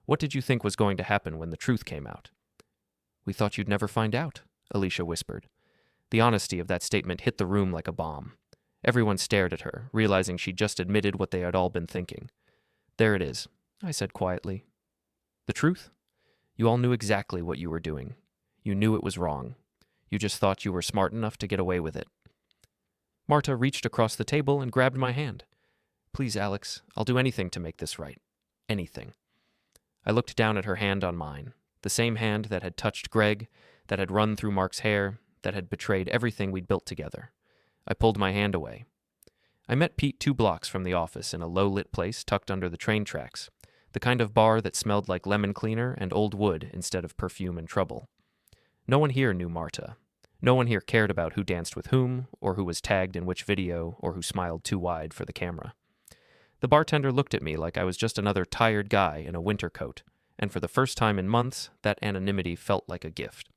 What did you think was going to happen when the truth came out?" "We thought you'd never find out," Alicia whispered. The honesty of that statement hit the room like a bomb. Everyone stared at her, realizing she'd just admitted what they had all been thinking. "There it is," I said quietly. "The truth? You all knew exactly what you were doing. You knew it was wrong. You just thought you were smart enough to get away with it." Marta reached across the table and grabbed my hand. "Please, Alex, I'll do anything to make this right. Anything." I looked down at her hand on mine, the same hand that had touched Greg, that had run through Mark's hair, that had betrayed everything we'd built together. I pulled my hand away. I met Pete 2 blocks from the office in a low-lit place tucked under the train tracks, the kind of bar that smelled like lemon cleaner and old wood instead of perfume and trouble. No one here knew Marta. No one here cared about who danced with whom, or who was tagged in which video, or who smiled too wide for the camera. The bartender looked at me like I was just another tired guy in a winter coat, and for the first time in months, that anonymity felt like a gift.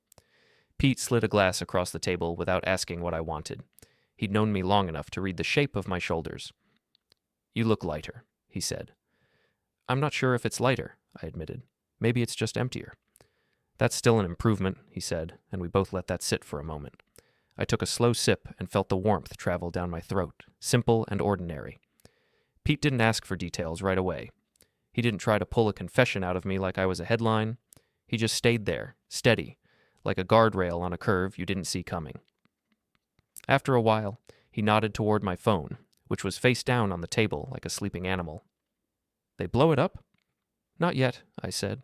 Pete slid a glass across the table without asking what I wanted. He'd known me long enough to read the shape of my shoulders. "You look lighter," he said. "I'm not sure if it's lighter," I admitted. "Maybe it's just emptier." "That's still an improvement," he said, and we both let that sit for a moment. I took a slow sip and felt the warmth travel down my throat, simple and ordinary. Pete didn't ask for details right away. He didn't try to pull a confession out of me like I was a headline. He just stayed there, steady, like a guardrail on a curve you didn't see coming. After a while, he nodded toward my phone, which was face down on the table like a sleeping animal. "They blow it up?" "Not yet," I said.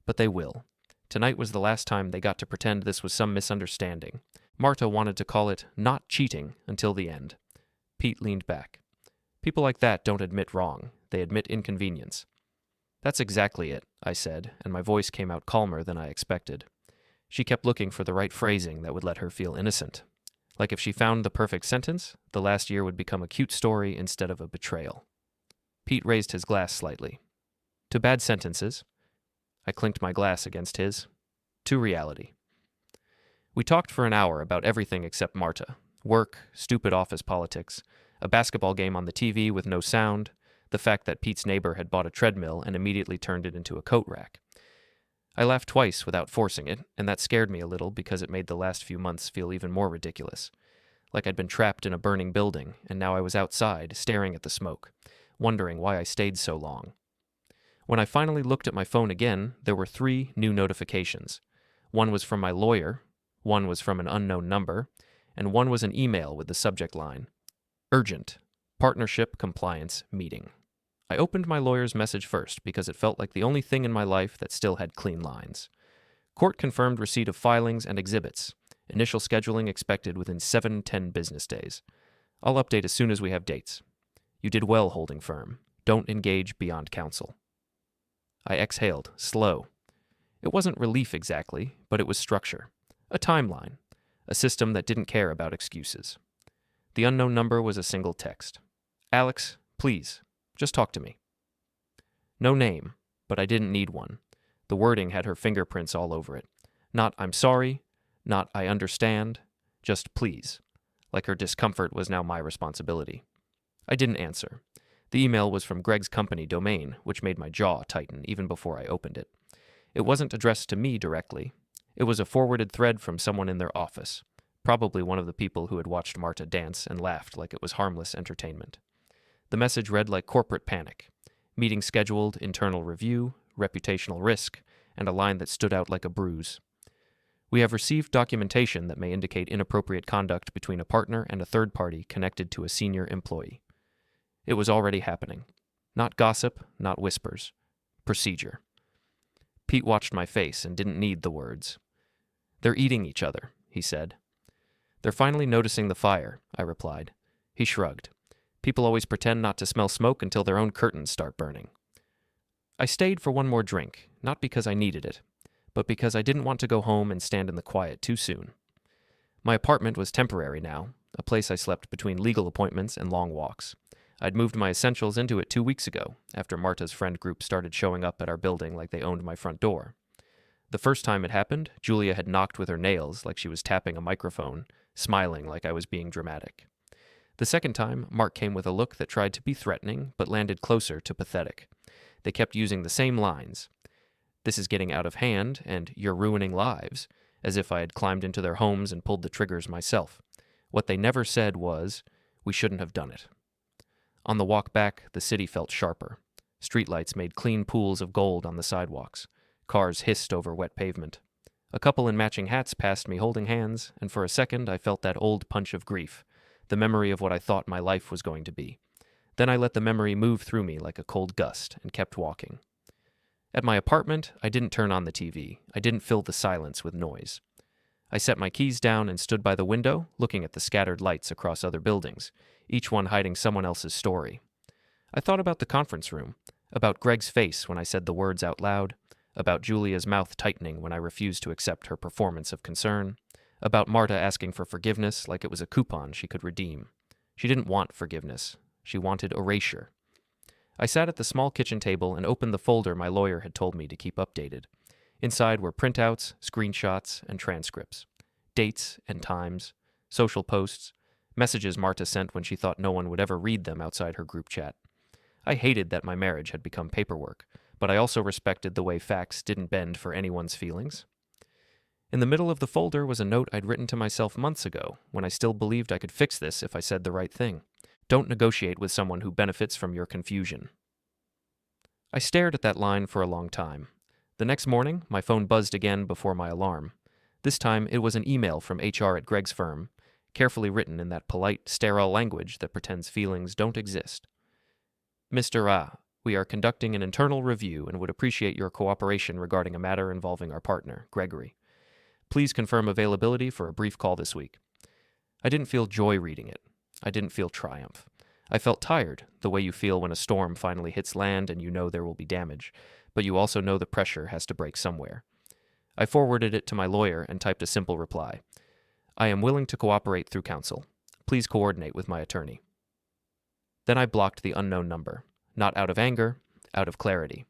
"But they will. Tonight was the last time they got to pretend this was some misunderstanding. Marta wanted to call it not cheating until the end." Pete leaned back. "People like that don't admit wrong. They admit inconvenience." "That's exactly it," I said, and my voice came out calmer than I expected. She kept looking for the right phrasing that would let her feel innocent. Like if she found the perfect sentence, the last year would become a cute story instead of a betrayal. Pete raised his glass slightly. "To bad sentences." I clinked my glass against his. "To reality. We talked for an hour about everything except Marta. Work, stupid office politics, a basketball game on the TV with no sound, the fact that Pete's neighbor had bought a treadmill and immediately turned it into a coat rack. I laughed twice without forcing it, and that scared me a little because it made the last few months feel even more ridiculous. Like I'd been trapped in a burning building, and now I was outside, staring at the smoke, wondering why I stayed so long. When I finally looked at my phone again, there were 3 new notifications. One was from my lawyer, one was from an unknown number, and one was an email with the subject line, Urgent, Partnership Compliance Meeting. I opened my lawyer's message first because it felt like the only thing in my life that still had clean lines. Court confirmed receipt of filings and exhibits. Initial scheduling expected within 7-10 business days. I'll update as soon as we have dates. You did well holding firm. Don't engage beyond counsel. I exhaled, slow. It wasn't relief exactly, but it was structure. A timeline. A system that didn't care about excuses. The unknown number was a single text. Alex, please, just talk to me. No name, but I didn't need one. The wording had her fingerprints all over it. Not I'm sorry, not I understand, just please. Like her discomfort was now my responsibility. I didn't answer. The email was from Greg's company domain, which made my jaw tighten even before I opened it. It wasn't addressed to me directly. It was a forwarded thread from someone in their office, probably one of the people who had watched Marta dance and laughed like it was harmless entertainment. The message read like corporate panic. Meeting scheduled, internal review, reputational risk, and a line that stood out like a bruise. We have received documentation that may indicate inappropriate conduct between a partner and a third party connected to a senior employee. It was already happening. Not gossip, not whispers. Procedure. Pete watched my face and didn't need the words. They're eating each other, he said. They're finally noticing the fire, I replied. He shrugged. People always pretend not to smell smoke until their own curtains start burning. I stayed for one more drink, not because I needed it, but because I didn't want to go home and stand in the quiet too soon. My apartment was temporary now, a place I slept between legal appointments and long walks. I'd moved my essentials into it 2 weeks ago, after Marta's friend group started showing up at our building like they owned my front door. The first time it happened, Julia had knocked with her nails like she was tapping a microphone, smiling like I was being dramatic. The second time, Mark came with a look that tried to be threatening, but landed closer to pathetic. They kept using the same lines. This is getting out of hand, and you're ruining lives, as if I had climbed into their homes and pulled the triggers myself. What they never said was, we shouldn't have done it. On the walk back, the city felt sharper. Streetlights made clean pools of gold on the sidewalks. Cars hissed over wet pavement. A couple in matching hats passed me holding hands, and for a second I felt that old punch of grief, the memory of what I thought my life was going to be. Then I let the memory move through me like a cold gust and kept walking. At my apartment, I didn't turn on the TV. I didn't fill the silence with noise. I set my keys down and stood by the window, looking at the scattered lights across other buildings, each one hiding someone else's story. I thought about the conference room, about Greg's face when I said the words out loud, about Julia's mouth tightening when I refused to accept her performance of concern, about Marta asking for forgiveness like it was a coupon she could redeem. She didn't want forgiveness. She wanted erasure. I sat at the small kitchen table and opened the folder my lawyer had told me to keep updated. Inside were printouts, screenshots, and transcripts. Dates and times, social posts, messages Marta sent when she thought no one would ever read them outside her group chat. I hated that my marriage had become paperwork, but I also respected the way facts didn't bend for anyone's feelings. In the middle of the folder was a note I'd written to myself months ago, when I still believed I could fix this if I said the right thing. Don't negotiate with someone who benefits from your confusion. I stared at that line for a long time. The next morning, my phone buzzed again before my alarm. This time, it was an email from HR at Greg's firm, carefully written in that polite, sterile language that pretends feelings don't exist. Mr. Ah, we are conducting an internal review and would appreciate your cooperation regarding a matter involving our partner, Gregory. Please confirm availability for a brief call this week. I didn't feel joy reading it. I didn't feel triumph. I felt tired, the way you feel when a storm finally hits land and you know there will be damage, but you also know the pressure has to break somewhere. I forwarded it to my lawyer and typed a simple reply. I am willing to cooperate through counsel. Please coordinate with my attorney. Then I blocked the unknown number, not out of anger, out of clarity.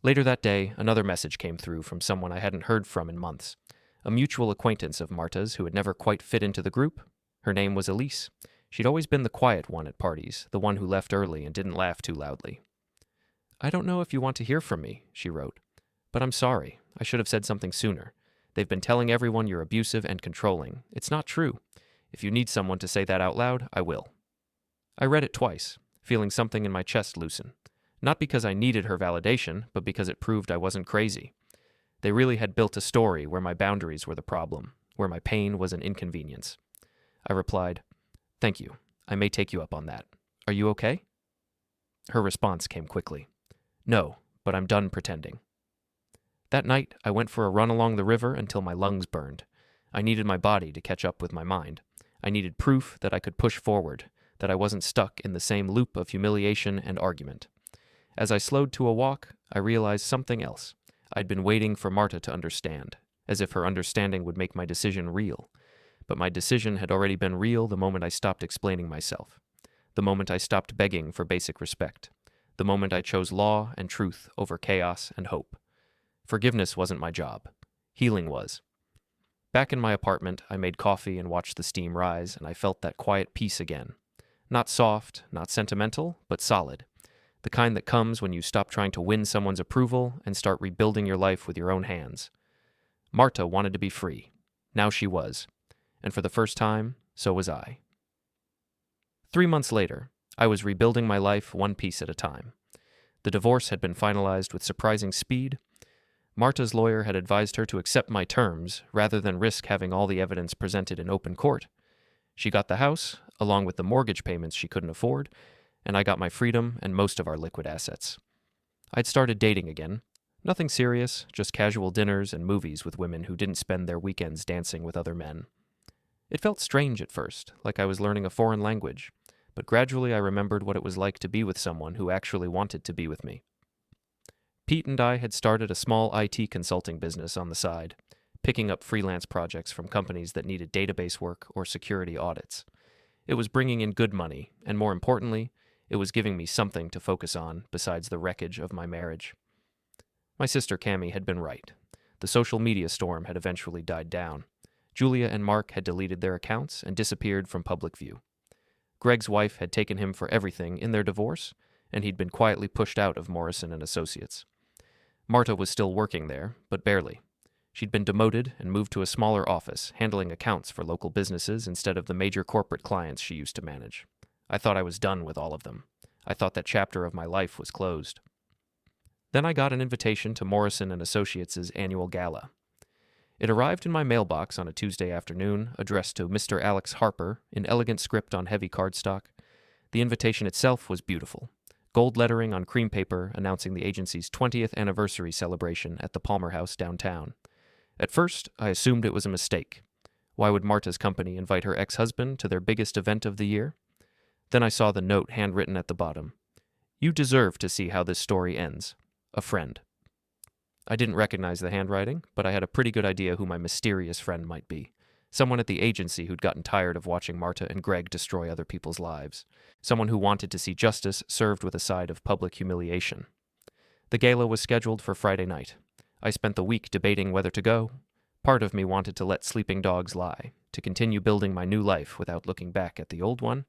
Later that day, another message came through from someone I hadn't heard from in months. A mutual acquaintance of Marta's who had never quite fit into the group. Her name was Elise. She'd always been the quiet one at parties, the one who left early and didn't laugh too loudly. "I don't know if you want to hear from me," she wrote, "but I'm sorry. I should have said something sooner. They've been telling everyone you're abusive and controlling. It's not true. If you need someone to say that out loud, I will." I read it twice, feeling something in my chest loosen. Not because I needed her validation, but because it proved I wasn't crazy. They really had built a story where my boundaries were the problem, where my pain was an inconvenience. I replied, "Thank you. I may take you up on that. Are you okay?" Her response came quickly. "No, but I'm done pretending." That night, I went for a run along the river until my lungs burned. I needed my body to catch up with my mind. I needed proof that I could push forward, that I wasn't stuck in the same loop of humiliation and argument. As I slowed to a walk, I realized something else. I'd been waiting for Marta to understand, as if her understanding would make my decision real. But my decision had already been real the moment I stopped explaining myself, the moment I stopped begging for basic respect, the moment I chose law and truth over chaos and hope. Forgiveness wasn't my job. Healing was. Back in my apartment, I made coffee and watched the steam rise, and I felt that quiet peace again. Not soft, not sentimental, but solid. The kind that comes when you stop trying to win someone's approval and start rebuilding your life with your own hands. Marta wanted to be free. Now she was. And for the first time, so was I. 3 months later, I was rebuilding my life one piece at a time. The divorce had been finalized with surprising speed. Marta's lawyer had advised her to accept my terms rather than risk having all the evidence presented in open court. She got the house, along with the mortgage payments she couldn't afford, and I got my freedom and most of our liquid assets. I'd started dating again. Nothing serious, just casual dinners and movies with women who didn't spend their weekends dancing with other men. It felt strange at first, like I was learning a foreign language, but gradually I remembered what it was like to be with someone who actually wanted to be with me. Pete and I had started a small IT consulting business on the side, picking up freelance projects from companies that needed database work or security audits. It was bringing in good money, and more importantly, it was giving me something to focus on besides the wreckage of my marriage. My sister Cammie had been right. The social media storm had eventually died down. Julia and Mark had deleted their accounts and disappeared from public view. Greg's wife had taken him for everything in their divorce, and he'd been quietly pushed out of Morrison and Associates. Marta was still working there, but barely. She'd been demoted and moved to a smaller office, handling accounts for local businesses instead of the major corporate clients she used to manage. I thought I was done with all of them. I thought that chapter of my life was closed. Then I got an invitation to Morrison and Associates' annual gala. It arrived in my mailbox on a Tuesday afternoon, addressed to Mr. Alex Harper in elegant script on heavy cardstock. The invitation itself was beautiful. Gold lettering on cream paper announcing the agency's 20th anniversary celebration at the Palmer House downtown. At first, I assumed it was a mistake. Why would Marta's company invite her ex-husband to their biggest event of the year? Then I saw the note handwritten at the bottom. "You deserve to see how this story ends. A friend." I didn't recognize the handwriting, but I had a pretty good idea who my mysterious friend might be. Someone at the agency who'd gotten tired of watching Marta and Greg destroy other people's lives. Someone who wanted to see justice served with a side of public humiliation. The gala was scheduled for Friday night. I spent the week debating whether to go. Part of me wanted to let sleeping dogs lie, to continue building my new life without looking back at the old one.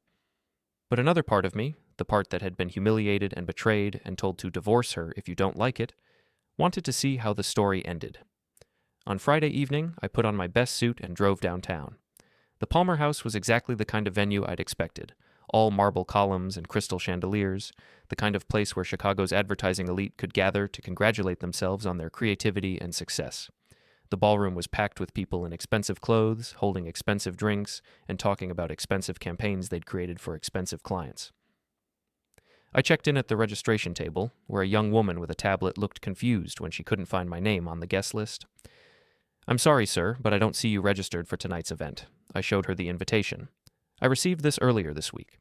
But another part of me, the part that had been humiliated and betrayed and told to divorce her if you don't like it, wanted to see how the story ended. On Friday evening, I put on my best suit and drove downtown. The Palmer House was exactly the kind of venue I'd expected. All marble columns and crystal chandeliers, the kind of place where Chicago's advertising elite could gather to congratulate themselves on their creativity and success. The ballroom was packed with people in expensive clothes, holding expensive drinks, and talking about expensive campaigns they'd created for expensive clients. I checked in at the registration table, where a young woman with a tablet looked confused when she couldn't find my name on the guest list. "I'm sorry, sir, but I don't see you registered for tonight's event." I showed her the invitation. "I received this earlier this week."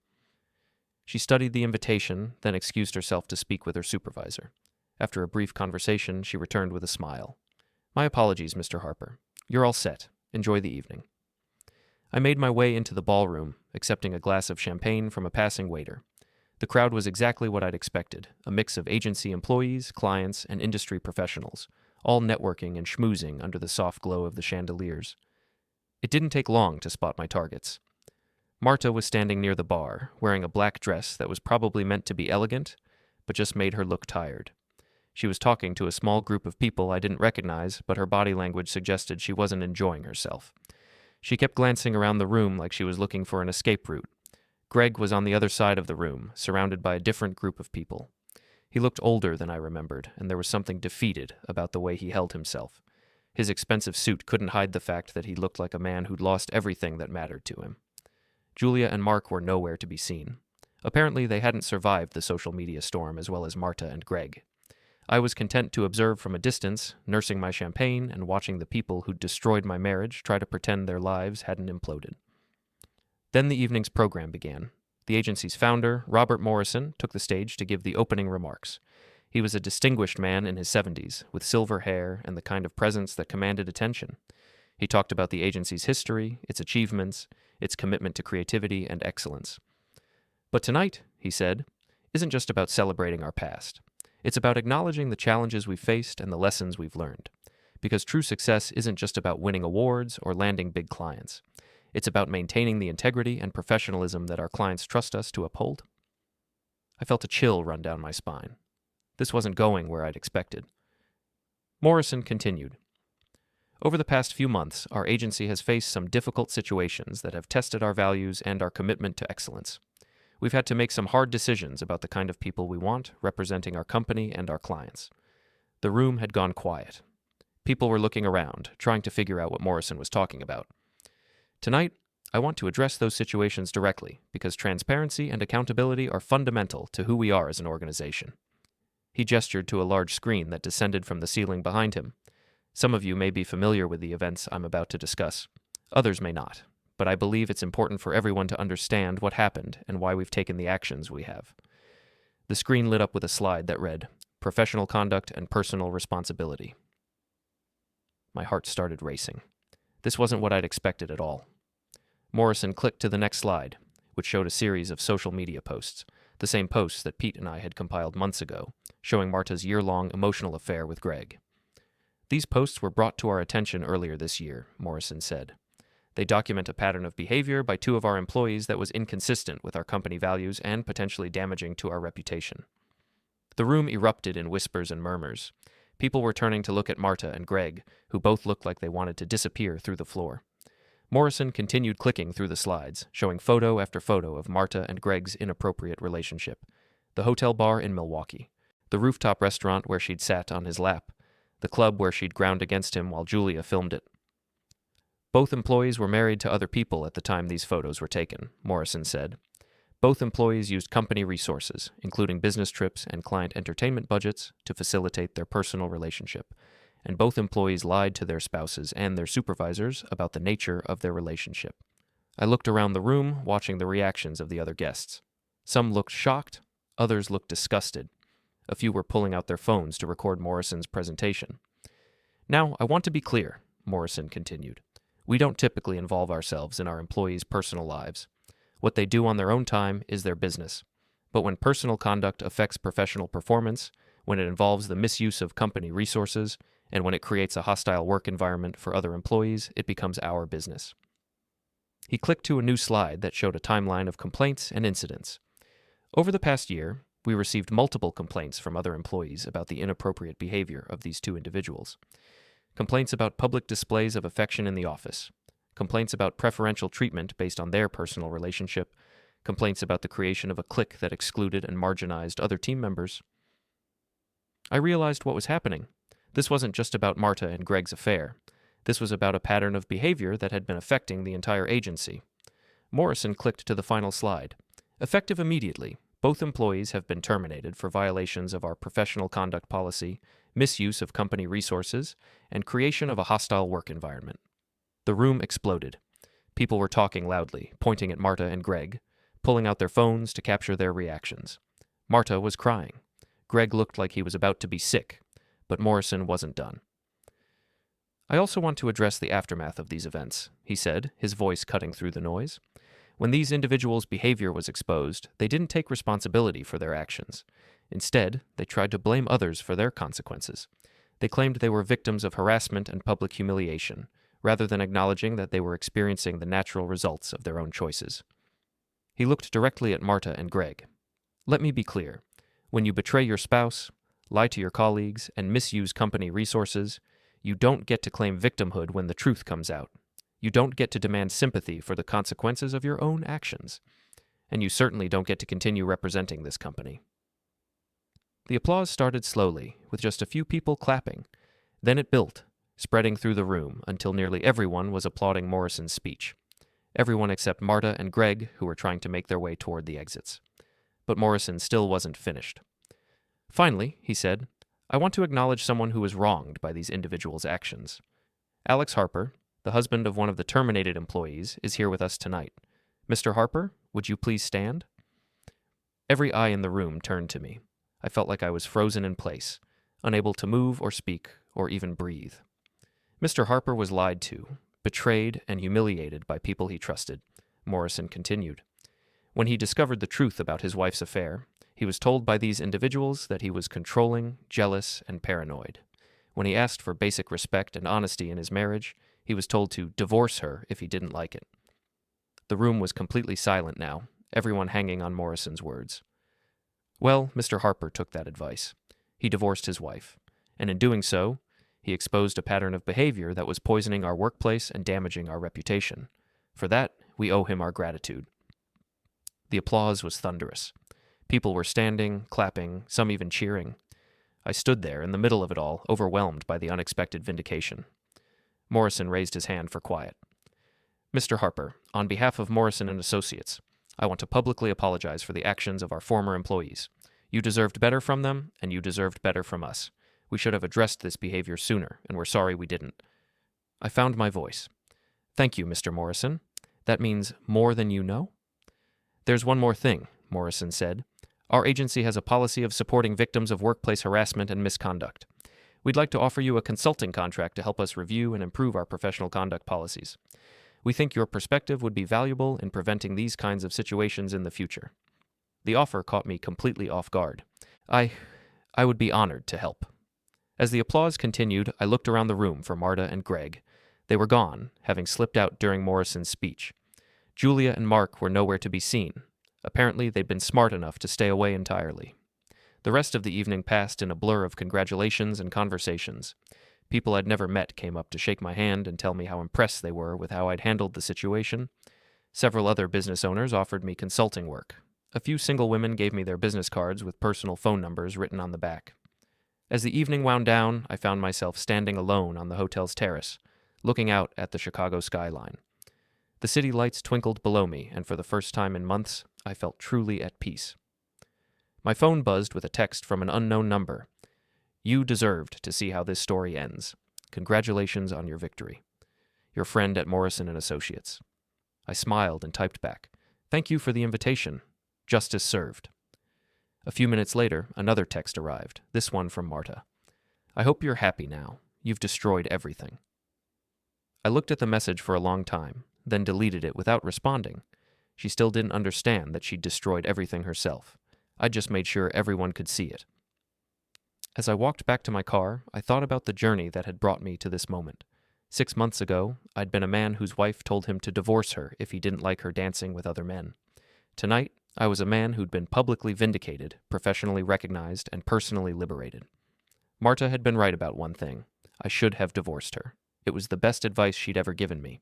She studied the invitation, then excused herself to speak with her supervisor. After a brief conversation, she returned with a smile. "My apologies, Mr. Harper. You're all set. Enjoy the evening." I made my way into the ballroom, accepting a glass of champagne from a passing waiter. The crowd was exactly what I'd expected, a mix of agency employees, clients, and industry professionals, all networking and schmoozing under the soft glow of the chandeliers. It didn't take long to spot my targets. Marta was standing near the bar, wearing a black dress that was probably meant to be elegant, but just made her look tired. She was talking to a small group of people I didn't recognize, but her body language suggested she wasn't enjoying herself. She kept glancing around the room like she was looking for an escape route. Greg was on the other side of the room, surrounded by a different group of people. He looked older than I remembered, and there was something defeated about the way he held himself. His expensive suit couldn't hide the fact that he looked like a man who'd lost everything that mattered to him. Julia and Mark were nowhere to be seen. Apparently, they hadn't survived the social media storm as well as Marta and Greg. I was content to observe from a distance, nursing my champagne and watching the people who'd destroyed my marriage try to pretend their lives hadn't imploded. Then the evening's program began. The agency's founder, Robert Morrison, took the stage to give the opening remarks. He was a distinguished man in his 70s, with silver hair and the kind of presence that commanded attention. He talked about the agency's history, its achievements, its commitment to creativity and excellence. But tonight, he said, isn't just about celebrating our past. It's about acknowledging the challenges we've faced and the lessons we've learned. Because true success isn't just about winning awards or landing big clients. It's about maintaining the integrity and professionalism that our clients trust us to uphold. I felt a chill run down my spine. This wasn't going where I'd expected. Morrison continued. Over the past few months, our agency has faced some difficult situations that have tested our values and our commitment to excellence. We've had to make some hard decisions about the kind of people we want representing our company and our clients. The room had gone quiet. People were looking around, trying to figure out what Morrison was talking about. Tonight, I want to address those situations directly because transparency and accountability are fundamental to who we are as an organization. He gestured to a large screen that descended from the ceiling behind him. Some of you may be familiar with the events I'm about to discuss. Others may not, but I believe it's important for everyone to understand what happened and why we've taken the actions we have. The screen lit up with a slide that read, Professional Conduct and Personal Responsibility. My heart started racing. This wasn't what I'd expected at all. Morrison clicked to the next slide, which showed a series of social media posts, the same posts that Pete and I had compiled months ago, showing Marta's year-long emotional affair with Greg. These posts were brought to our attention earlier this year, Morrison said. They document a pattern of behavior by two of our employees that was inconsistent with our company values and potentially damaging to our reputation. The room erupted in whispers and murmurs. People were turning to look at Marta and Greg, who both looked like they wanted to disappear through the floor. Morrison continued clicking through the slides, showing photo after photo of Marta and Greg's inappropriate relationship. The hotel bar in Milwaukee, the rooftop restaurant where she'd sat on his lap, the club where she'd ground against him while Julia filmed it. Both employees were married to other people at the time these photos were taken, Morrison said. Both employees used company resources, including business trips and client entertainment budgets, to facilitate their personal relationship, and both employees lied to their spouses and their supervisors about the nature of their relationship. I looked around the room, watching the reactions of the other guests. Some looked shocked, others looked disgusted. A few were pulling out their phones to record Morrison's presentation. Now, I want to be clear, Morrison continued. We don't typically involve ourselves in our employees' personal lives. What they do on their own time is their business. But when personal conduct affects professional performance, when it involves the misuse of company resources, and when it creates a hostile work environment for other employees, it becomes our business. He clicked to a new slide that showed a timeline of complaints and incidents. Over the past year, we received multiple complaints from other employees about the inappropriate behavior of these two individuals. Complaints about public displays of affection in the office. Complaints about preferential treatment based on their personal relationship. Complaints about the creation of a clique that excluded and marginalized other team members. I realized what was happening. This wasn't just about Marta and Greg's affair. This was about a pattern of behavior that had been affecting the entire agency. Morrison clicked to the final slide. Effective immediately, both employees have been terminated for violations of our professional conduct policy, misuse of company resources, and creation of a hostile work environment. The room exploded. People were talking loudly, pointing at Marta and Greg, pulling out their phones to capture their reactions. Marta was crying. Greg looked like he was about to be sick, but Morrison wasn't done. I also want to address the aftermath of these events, he said, his voice cutting through the noise. When these individuals' behavior was exposed, they didn't take responsibility for their actions. Instead, they tried to blame others for their consequences. They claimed they were victims of harassment and public humiliation, rather than acknowledging that they were experiencing the natural results of their own choices. He looked directly at Marta and Greg. Let me be clear. When you betray your spouse, lie to your colleagues, and misuse company resources, you don't get to claim victimhood when the truth comes out. You don't get to demand sympathy for the consequences of your own actions. And you certainly don't get to continue representing this company. The applause started slowly, with just a few people clapping. Then it built, spreading through the room until nearly everyone was applauding Morrison's speech. Everyone except Marta and Greg, who were trying to make their way toward the exits. But Morrison still wasn't finished. Finally, he said, I want to acknowledge someone who was wronged by these individuals' actions. Alex Harper, the husband of one of the terminated employees, is here with us tonight. Mr. Harper, would you please stand? Every eye in the room turned to me. I felt like I was frozen in place, unable to move or speak or even breathe. Mr. Harper was lied to, betrayed, and humiliated by people he trusted, Morrison continued. When he discovered the truth about his wife's affair, he was told by these individuals that he was controlling, jealous, and paranoid. When he asked for basic respect and honesty in his marriage, he was told to divorce her if he didn't like it. The room was completely silent now, everyone hanging on Morrison's words. Well, Mr. Harper took that advice. He divorced his wife, and in doing so, he exposed a pattern of behavior that was poisoning our workplace and damaging our reputation. For that, we owe him our gratitude. The applause was thunderous. People were standing, clapping, some even cheering. I stood there in the middle of it all, overwhelmed by the unexpected vindication. Morrison raised his hand for quiet. Mr. Harper, on behalf of Morrison and Associates, I want to publicly apologize for the actions of our former employees. You deserved better from them, and you deserved better from us. We should have addressed this behavior sooner, and we're sorry we didn't. I found my voice. Thank you, Mr. Morrison. That means more than you know? There's one more thing, Morrison said. Our agency has a policy of supporting victims of workplace harassment and misconduct. We'd like to offer you a consulting contract to help us review and improve our professional conduct policies. We think your perspective would be valuable in preventing these kinds of situations in the future. The offer caught me completely off guard. I would be honored to help. As the applause continued, I looked around the room for Marta and Greg. They were gone, having slipped out during Morrison's speech. Julia and Mark were nowhere to be seen. Apparently, they'd been smart enough to stay away entirely. The rest of the evening passed in a blur of congratulations and conversations. People I'd never met came up to shake my hand and tell me how impressed they were with how I'd handled the situation. Several other business owners offered me consulting work. A few single women gave me their business cards with personal phone numbers written on the back. As the evening wound down, I found myself standing alone on the hotel's terrace, looking out at the Chicago skyline. The city lights twinkled below me, and for the first time in months, I felt truly at peace. My phone buzzed with a text from an unknown number. You deserved to see how this story ends. Congratulations on your victory. Your friend at Morrison and Associates. I smiled and typed back. Thank you for the invitation. Justice served. A few minutes later, another text arrived, this one from Marta. I hope you're happy now. You've destroyed everything. I looked at the message for a long time, then deleted it without responding. She still didn't understand that she'd destroyed everything herself. I just made sure everyone could see it. As I walked back to my car, I thought about the journey that had brought me to this moment. 6 months ago, I'd been a man whose wife told him to divorce her if he didn't like her dancing with other men. Tonight, I was a man who'd been publicly vindicated, professionally recognized, and personally liberated. Marta had been right about one thing. I should have divorced her. It was the best advice she'd ever given me.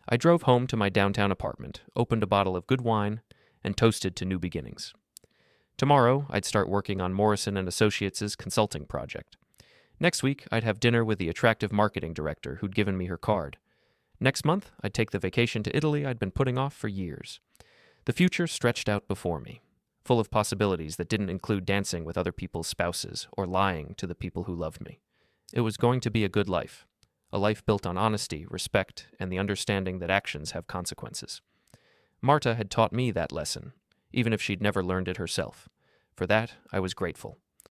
I drove home to my downtown apartment, opened a bottle of good wine, and toasted to new beginnings. Tomorrow, I'd start working on Morrison and Associates' consulting project. Next week, I'd have dinner with the attractive marketing director who'd given me her card. Next month, I'd take the vacation to Italy I'd been putting off for years. The future stretched out before me, full of possibilities that didn't include dancing with other people's spouses or lying to the people who loved me. It was going to be a good life, a life built on honesty, respect, and the understanding that actions have consequences. Marta had taught me that lesson, even if she'd never learned it herself. For that, I was grateful.